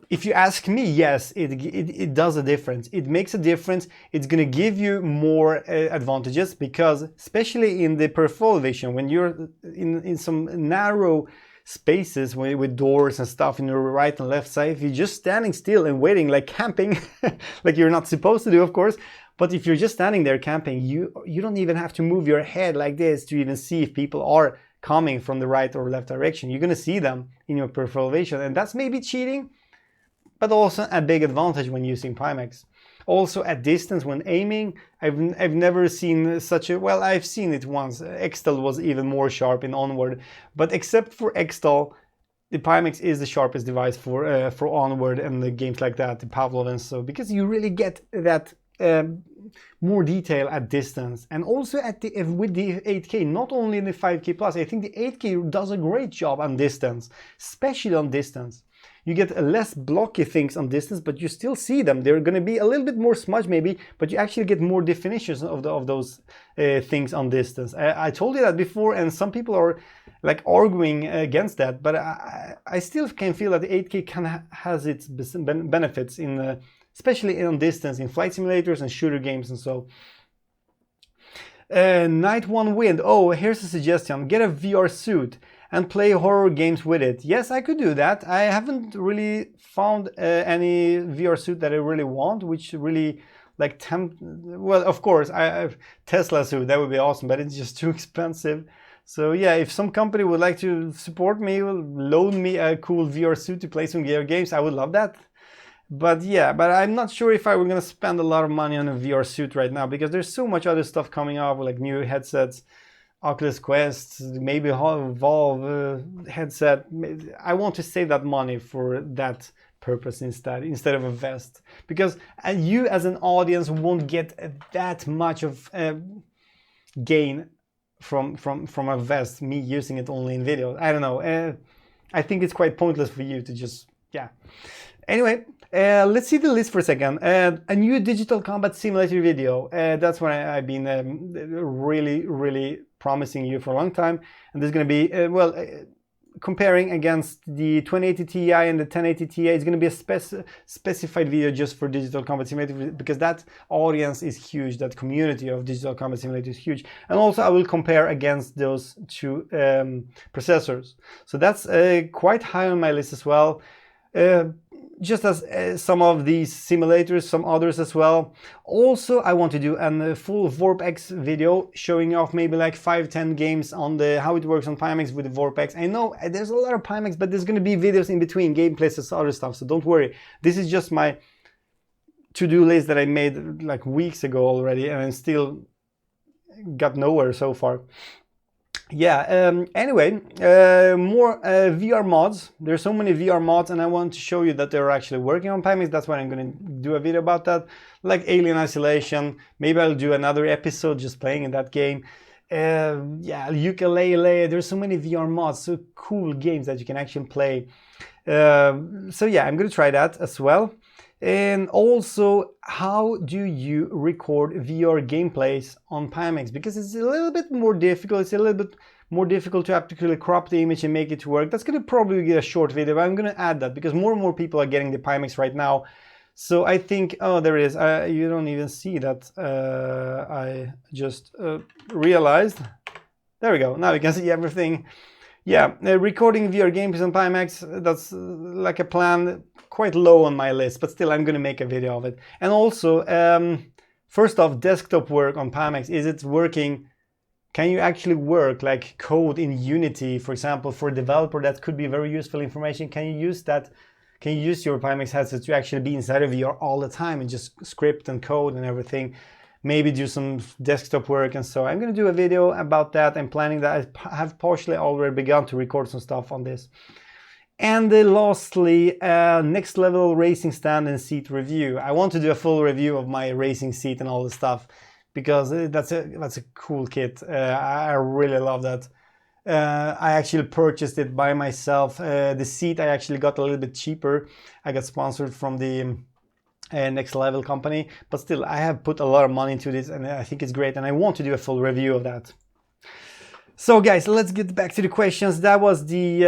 if you ask me, yes, it does a difference. It makes a difference. It's going to give you more advantages, because especially in the peripheral vision, when you're in some narrow spaces with doors and stuff in your right and left side, if you're just standing still and waiting, like camping, like you're not supposed to do, of course, but if you're just standing there camping, you don't even have to move your head like this to even see if people are coming from the right or left direction. You're going to see them in your peripheral vision, and that's maybe cheating, but also a big advantage when using Pimax. Also at distance when aiming, I've never seen such a, well, I've seen it once. Xtal was even more sharp in Onward, but except for Xtal, the Pimax is the sharpest device for Onward and the games like that, the Pavlov and so, because you really get that more detail at distance, and also at the with the 8K, not only in the 5K plus. I think the 8K does a great job on distance, especially on distance. You get less blocky things on distance, but you still see them. They're going to be a little bit more smudged maybe, but you actually get more definitions of those things on distance. I told you that before, and some people are like arguing against that, but I still can feel that the 8K has its benefits in especially on distance, in flight simulators and shooter games and so. Night One Wind. Oh, here's a suggestion. Get a VR suit and play horror games with it. Yes, I could do that. I haven't really found any VR suit that I really want, which really like well, of course, I Tesla suit, that would be awesome, but it's just too expensive. So yeah, if some company would like to support me, loan me a cool VR suit to play some VR games, I would love that. But yeah, but I'm not sure if I were gonna spend a lot of money on a VR suit right now, because there's so much other stuff coming up, like new headsets, Oculus Quest, maybe Valve headset. I want to save that money for that purpose instead of a vest, because you as an audience won't get that much of gain from a vest, me using it only in video. I don't know. I think it's quite pointless for you to just, yeah. Anyway, let's see the list for a second. A new digital combat simulator video. That's what I've been really promising you for a long time. And there's going to be, comparing against the 2080 Ti and the 1080 Ti. It's going to be a specified video just for digital combat simulator, because that audience is huge. That community of digital combat simulator is huge. And also I will compare against those two processors. So that's quite high on my list as well. Just as some of these simulators, some others as well. Also, I want to do a full VorpX video showing off maybe like 5-10 games on how it works on Pimax with the VorpX. I know there's a lot of Pimax, but there's going to be videos in between, gameplays and other stuff, so don't worry. This is just my to-do list that I made like weeks ago already, and I still got nowhere so far. Yeah, anyway, more VR mods. There's so many VR mods, and I want to show you that they're actually working on Pimax. That's why I'm going to do a video about that, like Alien Isolation. Maybe I'll do another episode just playing in that game. Yeah, Ukulele. There's so many VR mods, so cool games that you can actually play. So yeah, I'm going to try that as well. And also, how do you record VR gameplays on Pimax? Because it's a little bit more difficult. It's a little bit more difficult to actually crop the image and make it work. That's going to probably be a short video, but I'm going to add that because more and more people are getting the Pimax right now. So I think, oh, there it is. You don't even see that. I just realized. There we go. Now you can see everything. Yeah, recording VR gameplays on Pimax, that's like a plan, quite low on my list, but still I'm going to make a video of it. And also, first off, desktop work on Pimax, is it working? Can you actually work like code in Unity, for example, for a developer? That could be very useful information. Can you use that? Can you use your Pimax headset to actually be inside of VR all the time and just script and code and everything? Maybe do some desktop work and so. I'm going to do a video about that. I'm planning that. I have partially already begun to record some stuff on this. And lastly, next level racing stand and seat review. I want to do a full review of my racing seat and all the stuff, because that's a cool kit. I really love that. I actually purchased it by myself. The seat I actually got a little bit cheaper. I got sponsored from the next level company, but still I have put a lot of money into this, and I think it's great, and I want to do a full review of that. So guys, let's get back to the questions. That was the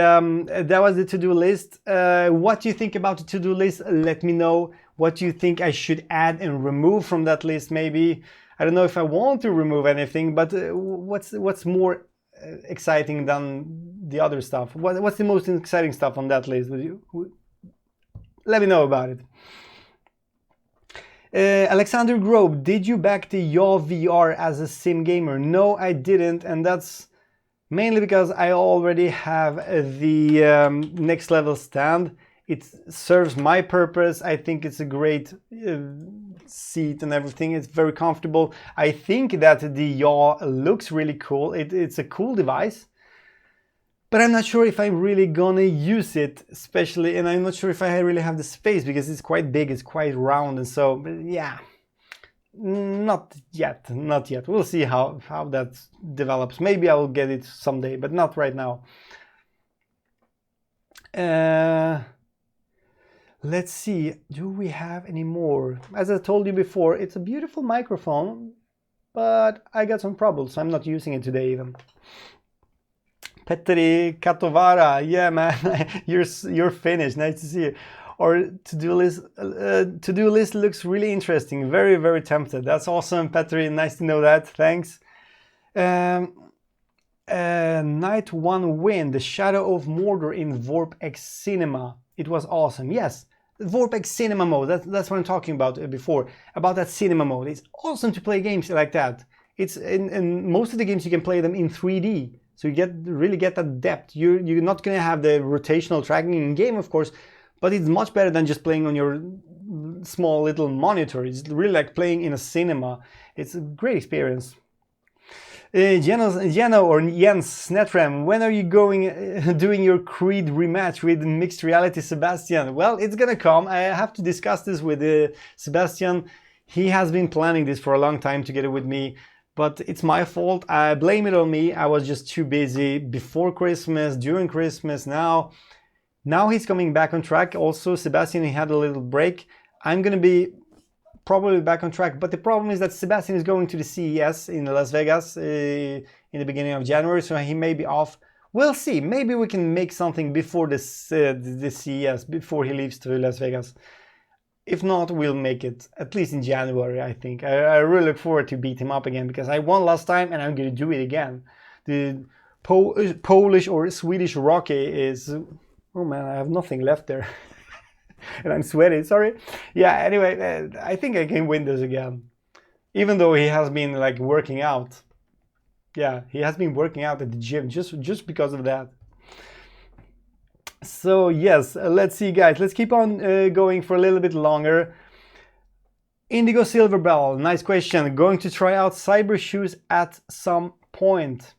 to-do list. What do you think about the to-do list? Let me know. What do you think I should add and remove from that list? Maybe I don't know if I want to remove anything, but what's more exciting than the other stuff? What's the most exciting stuff on that list? Let me know about it. Alexander Grobe, did you back the Yaw VR as a sim gamer? No, I didn't, and that's mainly because I already have the next level stand. It serves my purpose. I think it's a great seat and everything. It's very comfortable. I think that the Yaw looks really cool. It's a cool device, but I'm not sure if I'm really gonna use it, especially, and I'm not sure if I really have the space, because it's quite big, it's quite round, and so yeah, not yet. We'll see how that develops. Maybe I will get it someday, but not right now. Let's see, do we have any more? As I told you before, it's a beautiful microphone, but I got some problems, so I'm not using it today even. Petteri Katovara, yeah man, you're finished, nice to see you. Or to-do list looks really interesting, very, very tempted. That's awesome, Petteri, nice to know that, thanks. Night 1 win, the Shadow of Mordor in VorpX Cinema. It was awesome, yes. VorpX Cinema mode, that's what I'm talking about before, about that cinema mode. It's awesome to play games like that. It's in most of the games you can play them in 3D. So you really get that depth. You're not going to have the rotational tracking in game, of course, but it's much better than just playing on your small little monitor. It's really like playing in a cinema. It's a great experience. Jeno or Jens Snetrem, when are you doing your Creed rematch with Mixed Reality Sebastian? Well, it's gonna come. I have to discuss this with Sebastian. He has been planning this for a long time together with me, but it's my fault. I blame it on me. I was just too busy before Christmas, during Christmas. Now he's coming back on track. Also, Sebastian, he had a little break. I'm gonna be probably back on track, but the problem is that Sebastian is going to the CES in Las Vegas in the beginning of January, so he may be off. We'll see. Maybe we can make something before the CES, before he leaves to Las Vegas. If not, we'll make it at least in January, I think. I really look forward to beat him up again, because I won last time and I'm going to do it again. The Polish or Swedish Rocky is... Oh man, I have nothing left there. And I'm sweaty, sorry. Yeah, anyway, I think I can win this again. Even though he has been like working out. Yeah, he has been working out at the gym just because of that. So yes, let's see guys. Let's keep on going for a little bit longer. Indigo Silverbell, nice question. Going to try out cyber shoes at some point.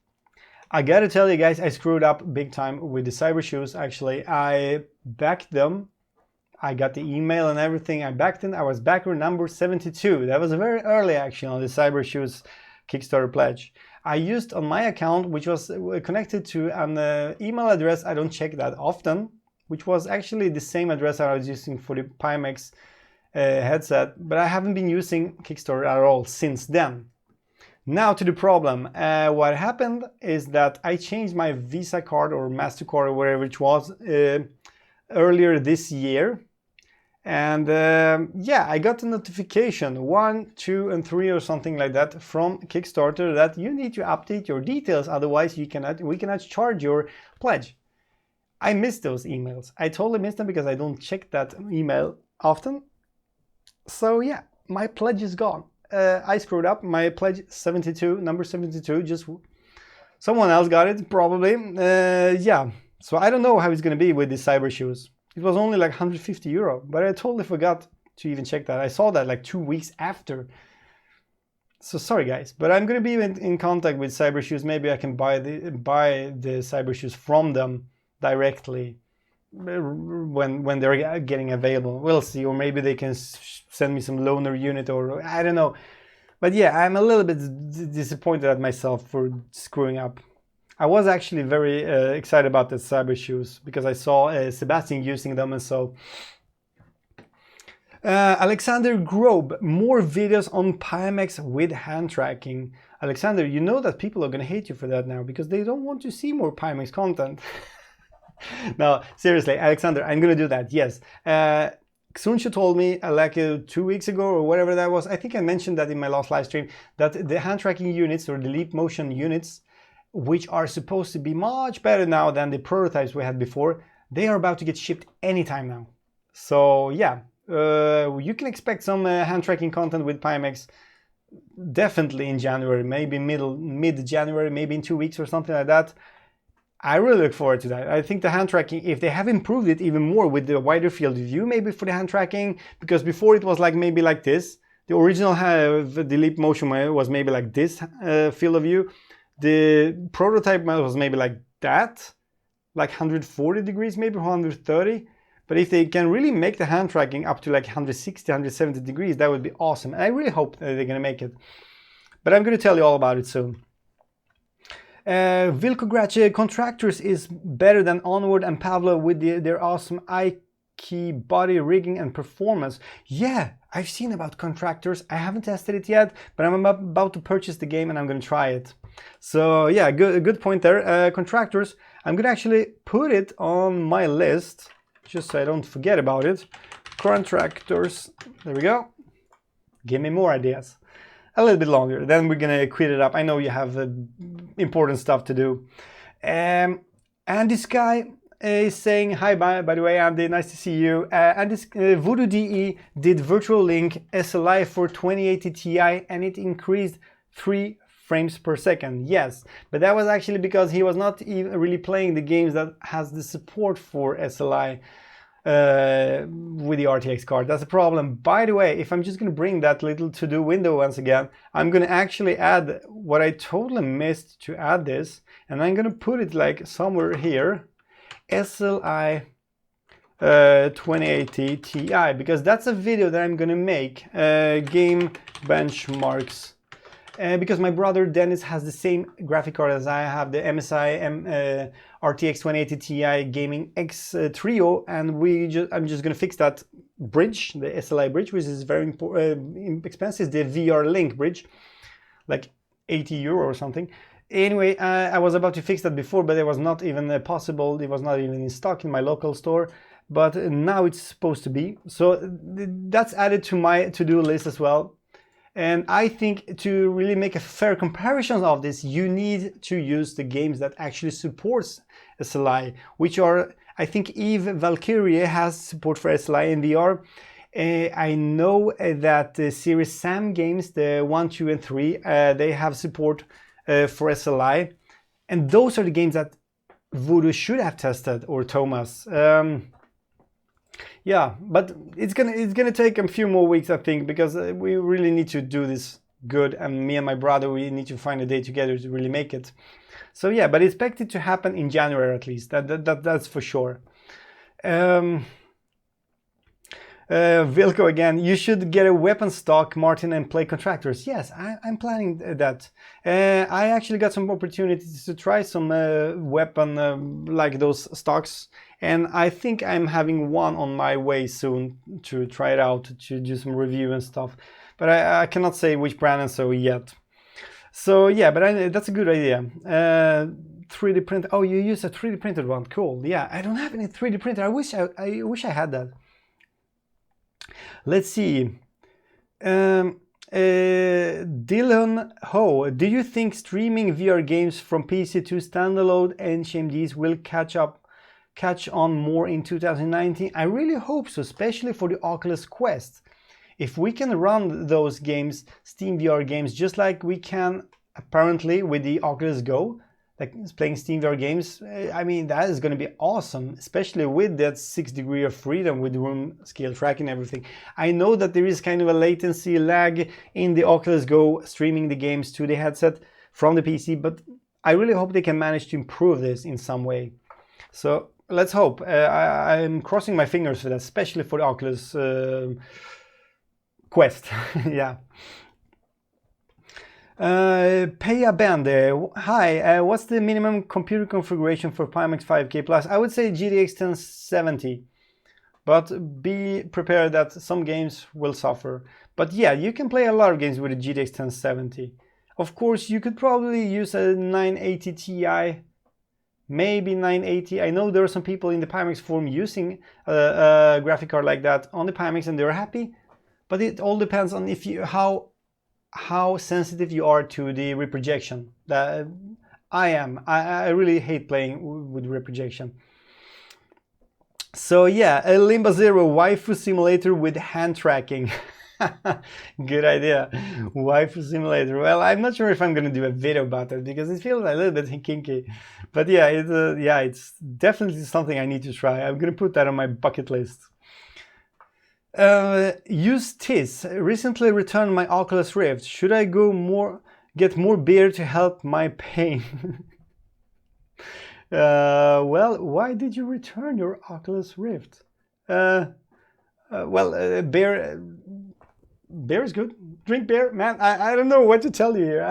I gotta tell you guys, I screwed up big time with the cyber shoes. Actually, I backed them. I got the email and everything. I backed in. I was backer number 72. That was very early actually on the Cyber Shoes Kickstarter pledge. I used on my account, which was connected to an email address I don't check that often, which was actually the same address I was using for the Pimax headset, but I haven't been using Kickstarter at all since then. Now to the problem. What happened is that I changed my Visa card or MasterCard or whatever it was earlier this year. And yeah, I got a notification 1, 2, and 3 or something like that from Kickstarter that you need to update your details, otherwise we cannot charge your pledge. I missed those emails. I totally missed them because I don't check that email often. So yeah, my pledge is gone. I screwed up. My pledge 72, number 72, just someone else got it probably. Yeah, so I don't know how it's gonna be with these cyber shoes. It was only like 150 euro, but I totally forgot to even check that. I saw that like 2 weeks after. So sorry guys, but I'm gonna be in contact with Cyber Shoes. Maybe I can buy the Cyber Shoes from them directly. when they're getting available. We'll see, or maybe they can send me some loaner unit, or I don't know. But yeah, I'm a little bit disappointed at myself for screwing up. I was actually very excited about the cyber shoes because I saw Sebastian using them, and so. Alexander Grobe, more videos on Pimax with hand tracking. Alexander, you know that people are going to hate you for that now because they don't want to see more Pimax content. No, seriously, Alexander, I'm going to do that, yes. Xunsha told me like 2 weeks ago or whatever that was, I think I mentioned that in my last live stream, that the hand tracking units or the leap motion units, which are supposed to be much better now than the prototypes we had before, they are about to get shipped anytime now. So yeah, you can expect some hand tracking content with Pimax definitely in January, maybe mid-January, maybe in 2 weeks or something like that. I really look forward to that. I think the hand tracking, if they have improved it even more with the wider field of view, maybe for the hand tracking, because before it was like maybe like this. The original the leap motion was maybe like this field of view. The prototype was maybe like that, like 140 degrees, maybe 130. But if they can really make the hand tracking up to like 160, 170 degrees, that would be awesome. And I really hope that they're going to make it. But I'm going to tell you all about it soon. Vilko Contractors is better than Onward and Pavlo with their awesome key body rigging and performance. Yeah, I've seen about Contractors. I haven't tested it yet, but I'm about to purchase the game and I'm going to try it. So yeah, good point there. Contractors, I'm going to actually put it on my list just so I don't forget about it. Contractors, there we go. Give me more ideas. A little bit longer, then we're gonna quit it up. I know you have important stuff to do. And this guy is saying, hi, by the way, Andy, nice to see you. And this Voodoo DE did Virtual Link SLI for 2080 Ti and it increased 3 frames per second. Yes, but that was actually because he was not even really playing the games that has the support for SLI. With the RTX card. That's a problem. By the way, if I'm just going to bring that little to-do window once again, I'm going to actually add what I totally missed to add this, and I'm going to put it like somewhere here, SLI 2080 Ti, because that's a video that I'm going to make, game benchmarks. Because my brother Dennis has the same graphic card as I have, the MSI RTX 2080 Ti Gaming X Trio, and I'm just going to fix that bridge, the SLI bridge, which is very expensive, the VR Link bridge, like 80 euro or something. Anyway, I was about to fix that before, but it was not even possible. It was not even in stock in my local store, but now it's supposed to be. So that's added to my to-do list as well. And I think to really make a fair comparison of this, you need to use the games that actually supports SLI, which are, I think Eve Valkyrie has support for SLI in VR. I know that the Series Sam games, the 1, 2, and 3, they have support for SLI. And those are the games that Voodoo should have tested, or Thomas. Yeah, but it's gonna take a few more weeks, I think, because we really need to do this good, and me and my brother, we need to find a day together to really make it. So yeah, but expect it to happen in January at least. That's for sure. Vilko again, you should get a weapon stock, Martin, and play Contractors. Yes, I'm planning that. I actually got some opportunities to try some weapon like those stocks, and I think I'm having one on my way soon to try it out, to do some review and stuff. But I cannot say which brand and so yet. So yeah, but that's a good idea. 3D print. Oh, you use a 3D printed one. Cool. Yeah, I don't have any 3D printer. I wish I had that. Let's see. Dylan Ho, do you think streaming VR games from PC to standalone HMDs will catch on more in 2019? I really hope so, especially for the Oculus Quest. If we can run those games, Steam VR games, just like we can apparently with the Oculus Go, like playing Steam VR games, I mean, that is going to be awesome, especially with that 6 degrees of freedom with room scale tracking and everything. I know that there is kind of a latency lag in the Oculus Go streaming the games to the headset from the PC, but I really hope they can manage to improve this in some way. So let's hope. I'm crossing my fingers for that, especially for the Oculus Quest. Yeah. Paya Bande, hi, what's the minimum computer configuration for Pimax 5K Plus? I would say GTX 1070, but be prepared that some games will suffer. But yeah, you can play a lot of games with a GTX 1070. Of course, you could probably use a 980 Ti, maybe 980. I know there are some people in the Pimax forum using a graphic card like that on the Pimax and they're happy, but it all depends on if you how sensitive you are to the reprojection. That I am. I really hate playing with reprojection. So yeah, a Limbo Zero waifu simulator with hand tracking. Good idea. Waifu simulator. Well, I'm not sure if I'm gonna do a video about it because it feels a little bit kinky. But yeah, it's definitely something I need to try. I'm gonna put that on my bucket list. Use Tis recently returned my Oculus Rift. Should I get more beer to help my pain? Well, why did you return your Oculus Rift? Beer is good. Drink beer, man. I don't know what to tell you here.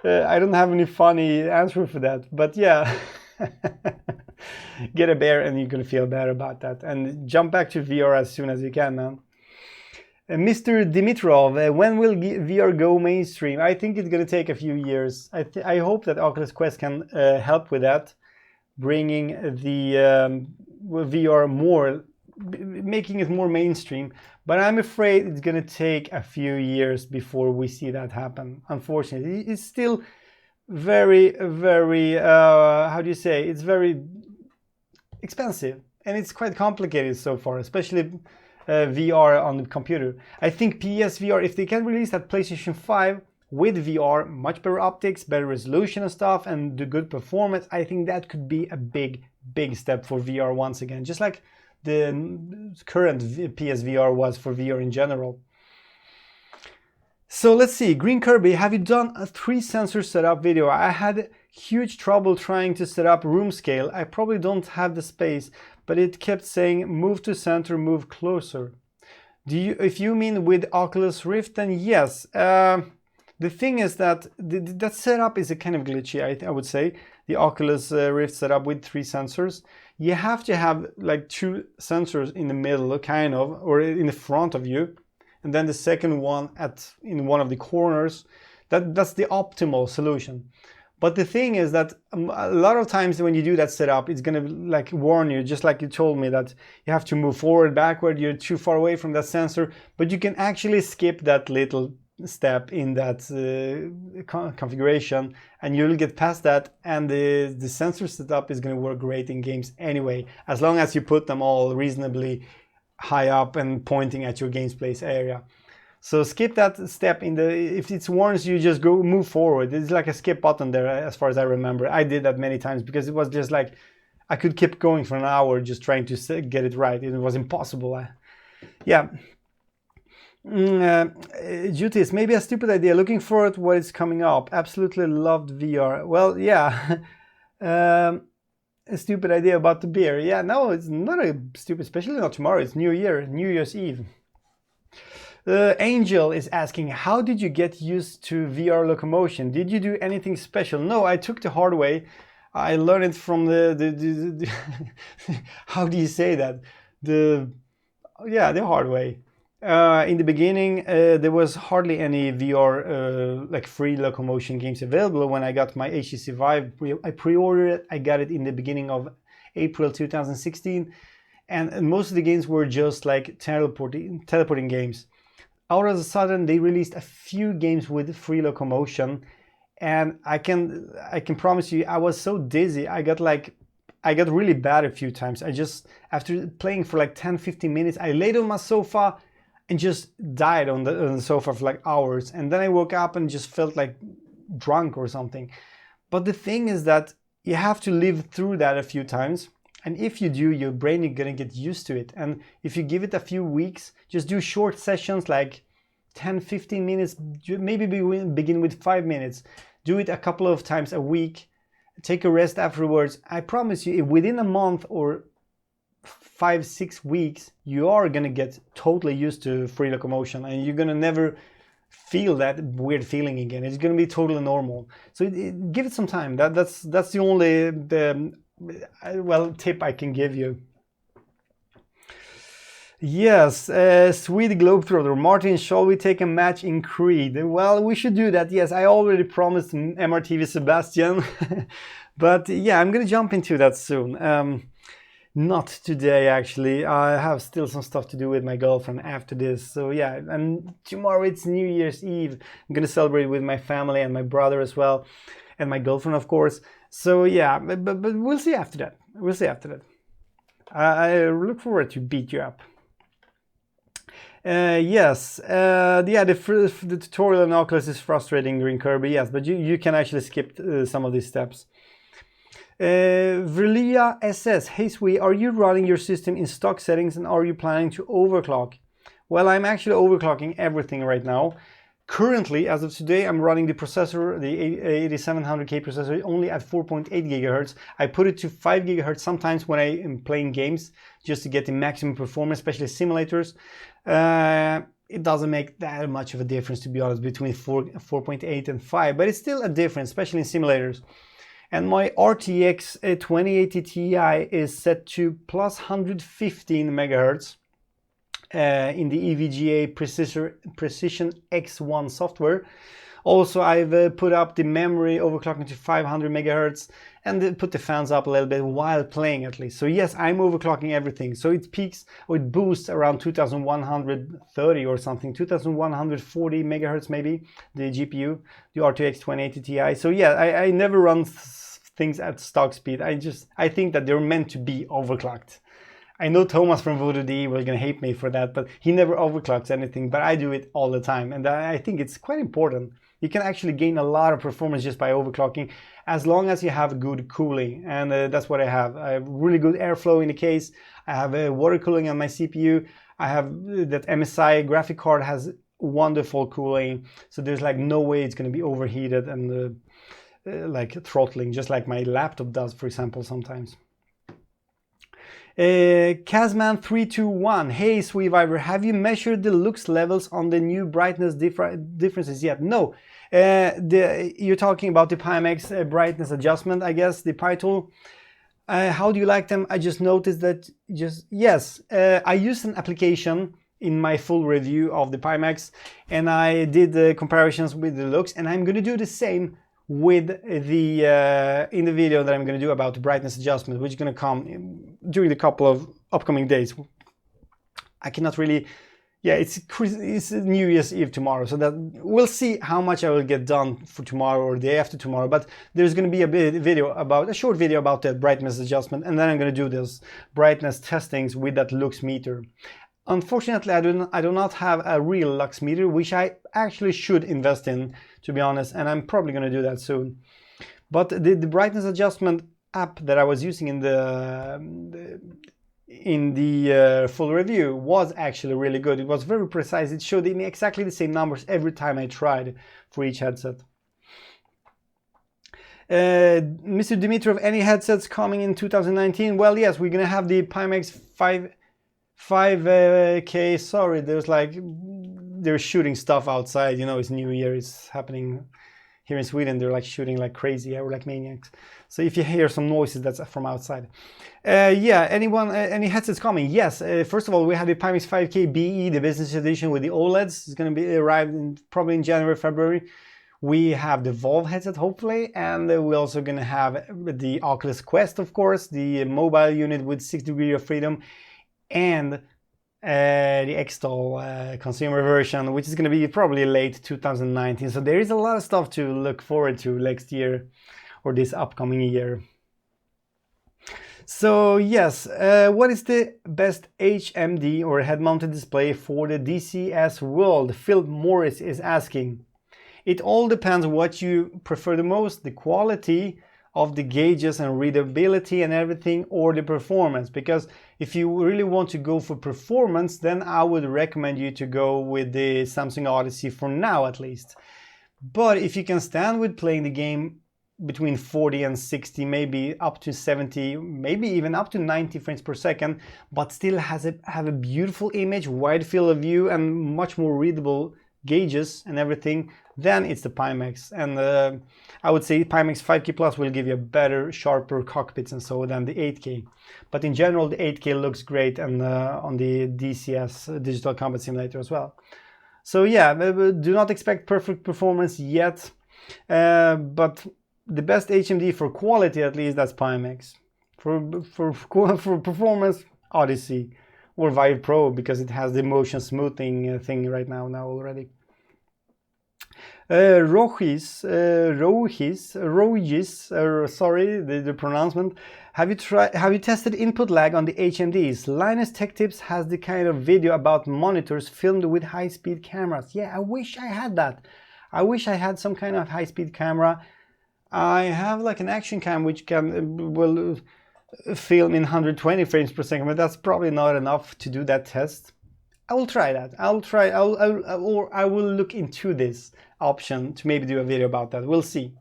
I don't have any funny answer for that. But yeah. Get a bear and you're gonna feel better about that, and jump back to VR as soon as you can, man. Mr. Dimitrov, when will VR go mainstream? I think it's gonna take a few years. I hope that Oculus Quest can help with that, bringing the VR more, making it more mainstream. But I'm afraid it's gonna take a few years before we see that happen. Unfortunately, it's still very how do you say, it's very expensive and it's quite complicated so far, especially VR on the computer. I think PSVR, if they can release that PlayStation 5 with VR, much better optics, better resolution and stuff, and the good performance, I think that could be a big step for VR once again, just like the current PSVR was for VR in general. So let's see, Green Kirby, have you done a 3 sensor setup video? I had huge trouble trying to set up room scale. I probably don't have the space, but it kept saying move to center, move closer. If you mean with Oculus Rift, then yes. The thing is that that setup is a kind of glitchy, I would say. The Oculus Rift setup with 3 sensors. You have to have like 2 sensors in the middle, kind of, or in the front of you, and then the second one in one of the corners. That's the optimal solution. But the thing is that a lot of times when you do that setup, it's gonna like warn you, just like you told me, that you have to move forward, backward, you're too far away from that sensor, but you can actually skip that little step in that configuration and you'll get past that, and the sensor setup is going to work great in games anyway, as long as you put them all reasonably high up and pointing at your game's place area. So skip that step if it warns you, just move forward. It's like a skip button there, as far as I remember. I did that many times because it was just like I could keep going for an hour just trying to get it right. It was impossible. Yeah. Jutis, maybe a stupid idea. Looking forward to what is coming up. Absolutely loved VR. Well, yeah. A stupid idea about the beer. Yeah, no, it's not a stupid, especially not tomorrow. It's New Year's Eve. Angel is asking, how did you get used to VR locomotion? Did you do anything special? No, I took the hard way. I learned it from the how do you say that? The hard way. In the beginning, there was hardly any VR like free locomotion games available. When I got my HTC Vive, I pre-ordered it. I got it in the beginning of April 2016, and most of the games were just like teleporting games. All of a sudden, they released a few games with free locomotion, and I can promise you, I was so dizzy. I got really bad a few times. After playing for like 10-15 minutes, I laid on my sofa and just died on the sofa for like hours, and then I woke up and just felt like drunk or something. But the thing is that you have to live through that a few times, and if you do, your brain is gonna get used to it. And if you give it a few weeks, just do short sessions like 10-15 minutes, maybe begin with 5 minutes, do it a couple of times a week, take a rest afterwards. I promise you, if within a month or 5-6 weeks, you are gonna get totally used to free locomotion, and you're gonna never feel that weird feeling again. It's gonna be totally normal. So give it some time. That's the only tip I can give you. Yes, Swede Globetrotter Martin, shall we take a match in Creed? Well, we should do that. Yes, I already promised MRTV Sebastian, but yeah, I'm gonna jump into that soon. Not today, actually. I have still some stuff to do with my girlfriend after this. So yeah, and tomorrow it's New Year's Eve. I'm gonna celebrate with my family and my brother as well, and my girlfriend, of course. So yeah, but we'll see after that. We'll see after that. I look forward to beat you up. Yes, the tutorial in Oculus is frustrating, Green Kirby, yes, but you can actually skip some of these steps. Verlia SS, hey Swee, are you running your system in stock settings and are you planning to overclock? Well, I'm actually overclocking everything right now. Currently, as of today, I'm running the processor, the 8700K processor, only at 4.8 gigahertz. I put it to 5 gigahertz sometimes when I am playing games, just to get the maximum performance, especially simulators. It doesn't make that much of a difference, to be honest, between 4.8 and 5, but it's still a difference, especially in simulators. And my RTX 2080 Ti is set to plus 115 megahertz. In the EVGA Precision X1 software. Also, I've put up the memory overclocking to 500 megahertz and put the fans up a little bit while playing at least. So yes, I'm overclocking everything. So it peaks or it boosts around 2130 or something, 2140 megahertz maybe, the GPU, the RTX 2080 Ti. So yeah, I never run things at stock speed. I think that they're meant to be overclocked. I know Thomas from Voodoo D was gonna hate me for that, but he never overclocks anything, but I do it all the time, and I think it's quite important. You can actually gain a lot of performance just by overclocking, as long as you have good cooling, and that's what I have. I have really good airflow in the case. I have water cooling on my CPU. I have that MSI graphic card has wonderful cooling, so there's like no way it's gonna be overheated and like throttling, just like my laptop does, for example, sometimes. Kazman321, hey SweViver, have you measured the lux levels on the new brightness differences yet? No, you're talking about the Pimax brightness adjustment, I guess, the Pi tool. How do you like them? I just noticed that, yes, I used an application in my full review of the Pimax, and I did the comparisons with the lux, and I'm going to do the same with the in the video that I'm going to do about the brightness adjustment, which is going to come during the couple of upcoming days. I cannot really, yeah, it's New Year's Eve tomorrow, so that we'll see how much I will get done for tomorrow or the day after tomorrow. But there's going to be a short video about the brightness adjustment, and then I'm going to do this brightness testings with that lux meter. Unfortunately, I do not have a real lux meter, which I actually should invest in, to be honest, and I'm probably going to do that soon. But the brightness adjustment app that I was using in the full review was actually really good. It was very precise. It showed me exactly the same numbers every time I tried for each headset. Mr. Dimitrov, any headsets coming in 2019? Well, yes, we're going to have the Pimax 5K. Sorry, they're shooting stuff outside. You know, it's New Year. It's happening here in Sweden. They're like shooting like crazy, or like maniacs. So if you hear some noises, that's from outside. Yeah, any headsets coming? Yes. First of all, we have the Pimax 5K BE, the business edition with the OLEDs. It's going to be arrived probably in January, February. We have the Valve headset, hopefully, and we're also going to have the Oculus Quest, of course, the mobile unit with 6 degrees of freedom, and the X-Stall consumer version, which is going to be probably late 2019. So there is a lot of stuff to look forward to next year or this upcoming year. So yes, what is the best HMD or head-mounted display for the DCS world? Phil Morris is asking. It all depends what you prefer the most, the quality of the gauges and readability and everything, or the performance. Because if you really want to go for performance, then I would recommend you to go with the Samsung Odyssey for now at least. But if you can stand with playing the game between 40 and 60, maybe up to 70, maybe even up to 90 frames per second, but still have a beautiful image, wide field of view, and much more readable gauges and everything, then it's the Pimax. And I would say Pimax 5K Plus will give you a better, sharper cockpits and so than the 8K. But in general, the 8K looks great, and on the DCS, Digital Combat Simulator, as well. So yeah, do not expect perfect performance yet, but the best HMD for quality, at least, that's Pimax. For performance, Odyssey or Vive Pro, because it has the motion smoothing thing right now already. Rogis, sorry, the pronouncement. Have you tested input lag on the HMDs? Linus Tech Tips has the kind of video about monitors filmed with high-speed cameras. Yeah, I wish I had that. I wish I had some kind of high-speed camera. I have like an action cam which will film in 120 frames per second, but that's probably not enough to do that test. I will try that. Or I will look into this option to maybe do a video about that. We'll see.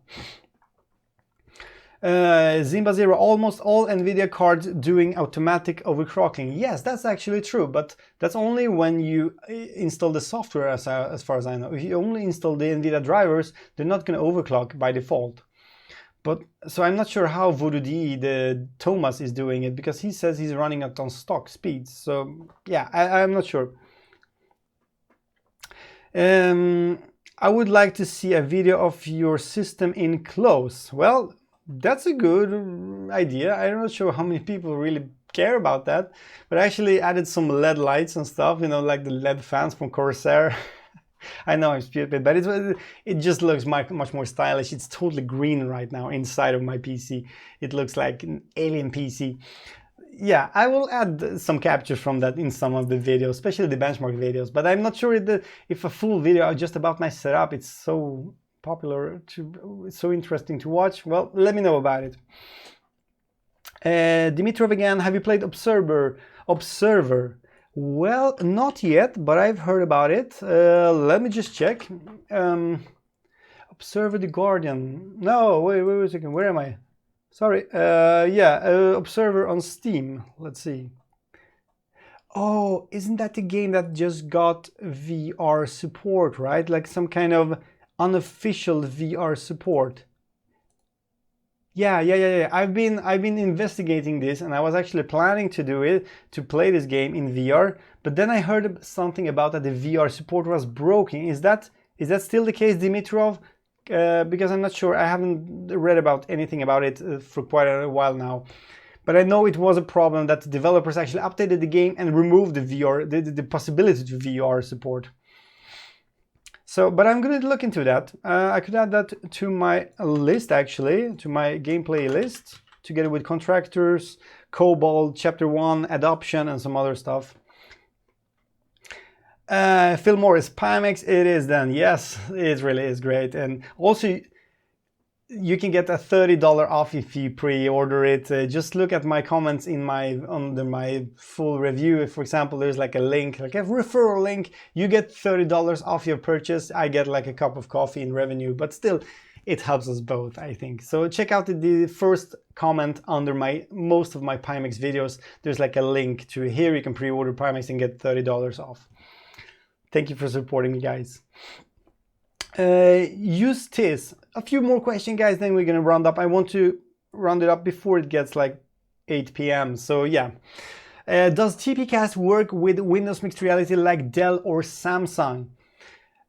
Zimba Zero, almost all NVIDIA cards doing automatic overclocking. Yes, that's actually true, but that's only when you install the software, as far as I know. If you only install the NVIDIA drivers, they're not going to overclock by default. But so I'm not sure how Voodoo DE, the Thomas, is doing it, because he says he's running it on stock speeds. So yeah, I'm not sure. I would like to see a video of your system in close. Well, that's a good idea. I'm not sure how many people really care about that, but I actually added some LED lights and stuff, you know, like the LED fans from Corsair. I know I'm stupid, but it just looks much more stylish. It's totally green right now inside of my PC. It looks like an alien PC. Yeah, I will add some captures from that in some of the videos, especially the benchmark videos, but I'm not sure if a full video just about my setup, it's so popular, it's so interesting to watch. Well, let me know about it. Dimitrov again, have you played Observer? Well, not yet, but I've heard about it. Let me just check. Observer the Guardian. No, wait a second. Where am I? Sorry. Observer on Steam. Let's see. Oh, isn't that the game that just got VR support, right? Like some kind of unofficial VR support. Yeah. I've been investigating this, and I was actually planning to do it, to play this game in VR, but then I heard something about that the VR support was broken. Is that still the case, Dimitrov? Because I'm not sure. I haven't read about anything about it for quite a while now. But I know it was a problem that the developers actually updated the game and removed the VR, the possibility to VR support. So, but I'm going to look into that. I could add that to my list, actually, to my gameplay list, together with Contractors, Cobalt, Chapter 1, Adoption, and some other stuff. Phil Morris, Pimax, it is then. Yes, it really is great. And also, you can get a $30 off if you pre-order it. Just look at my comments under my full review. For example, there's like a link, like a referral link. You get $30 off your purchase. I get like a cup of coffee in revenue, but still, it helps us both, I think. So check out the first comment under most of my Pimax videos. There's like a link to here. You can pre-order Pimax and get $30 off. Thank you for supporting me, guys. Use this. A few more questions, guys, then we're gonna round up. I want to round it up before it gets like 8 p.m. So yeah. Does TPCast work with Windows Mixed Reality like Dell or Samsung?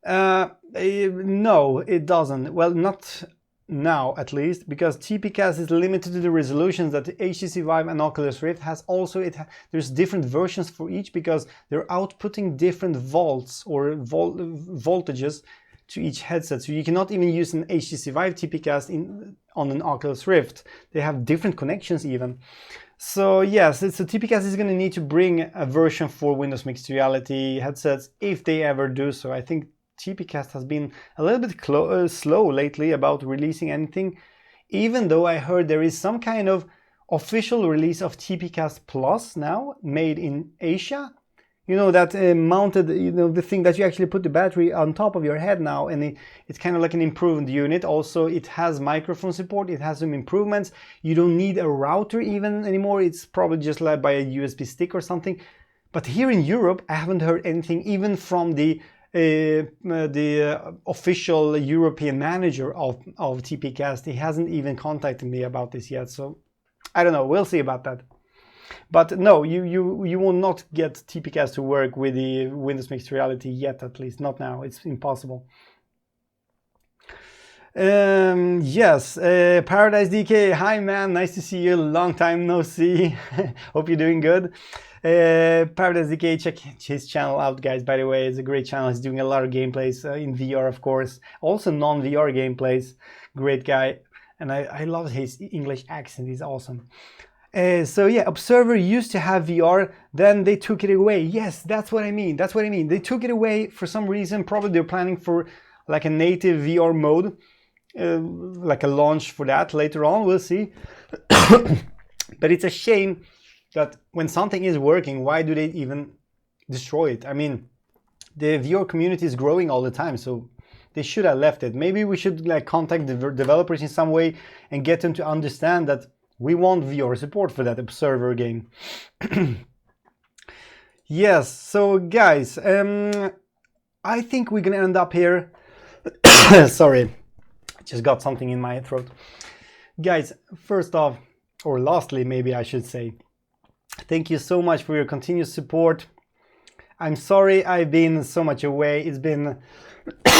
No, it doesn't. Well, not now at least, because TPCast is limited to the resolutions that the HTC Vive and Oculus Rift has. Also, there's different versions for each because they're outputting different volts or voltages to each headset. So you cannot even use an HTC Vive TPCast on an Oculus Rift. They have different connections even. So yes, so TPCast is going to need to bring a version for Windows Mixed Reality headsets if they ever do so. I think TPCast has been a little bit slow lately about releasing anything, even though I heard there is some kind of official release of TPCast Plus now, made in Asia. you know, that mounted, you know, the thing that you actually put the battery on top of your head now, and it's kind of like an improved unit. Also, it has microphone support, it has some improvements. You don't need a router even anymore. It's probably just like by a USB stick or something. But here in Europe, I haven't heard anything even from the official European manager of TPcast. He hasn't even contacted me about this yet, so I don't know, we'll see about that. But no, you will not get TPcast to work with the Windows Mixed Reality yet, at least not now. It's impossible. Yes, Paradise DK, hi man, nice to see you, long time no see. Hope you're doing good. Paradise DK, check his channel out, guys, by the way. It's a great channel. He's doing a lot of gameplays in VR, of course, also non-VR gameplays. Great guy, and I love his English accent. He's awesome. So yeah, Observer used to have VR, then they took it away. Yes, that's what I mean. That's what I mean. They took it away for some reason. Probably they're planning for like a native VR mode, like a launch for that later on. We'll see. But it's a shame that when something is working, why do they even destroy it? I mean, the VR community is growing all the time, so they should have left it. Maybe we should like contact the developers in some way and get them to understand that we want VR support for that Observer game. Yes, so guys, I think we're gonna end up here. Sorry, I just got something in my throat. Guys, first off, or lastly maybe I should say, thank you so much for your continuous support. I'm sorry I've been so much away. It's been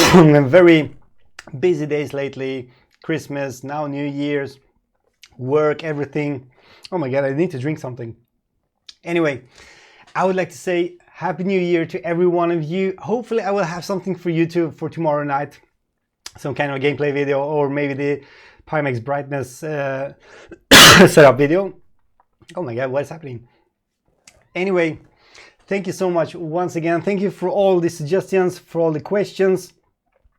very busy days lately. Christmas, now New Year's, work, everything. Oh my god, I need to drink something. Anyway, I would like to say Happy New Year to every one of you. Hopefully I will have something for you too for tomorrow night. Some kind of a gameplay video, or maybe the Pimax brightness setup video. Oh my god, what is happening? Anyway, thank you so much once again. Thank you for all the suggestions, for all the questions,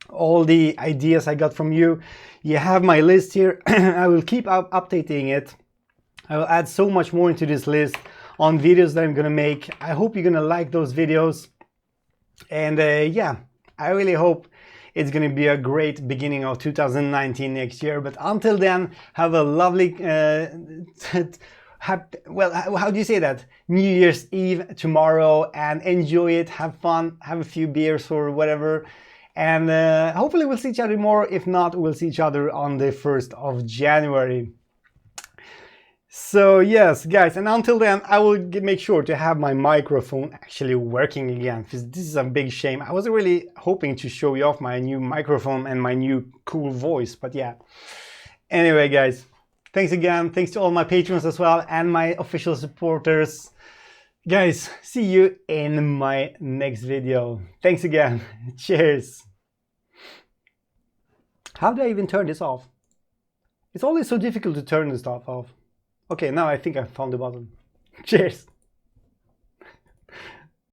all the ideas I got from you. You have my list here. I will keep updating it. I will add so much more into this list on videos that I'm gonna make. I hope you're gonna like those videos. And yeah, I really hope it's gonna be a great beginning of 2019 next year. But until then, have a lovely well, how do you say that? New Year's Eve tomorrow, and enjoy it, have fun, have a few beers or whatever. And hopefully we'll see each other more. If not, we'll see each other on the 1st of January. So yes, guys, and until then, I will make sure to have my microphone actually working again, because this is a big shame. I was really hoping to show you off my new microphone and my new cool voice, but yeah. Anyway, guys, thanks again. Thanks to all my patrons as well and my official supporters. Guys, see you in my next video. Thanks again. Cheers. How do I even turn this off? It's always so difficult to turn this stuff off. Okay, now I think I found the button. Cheers.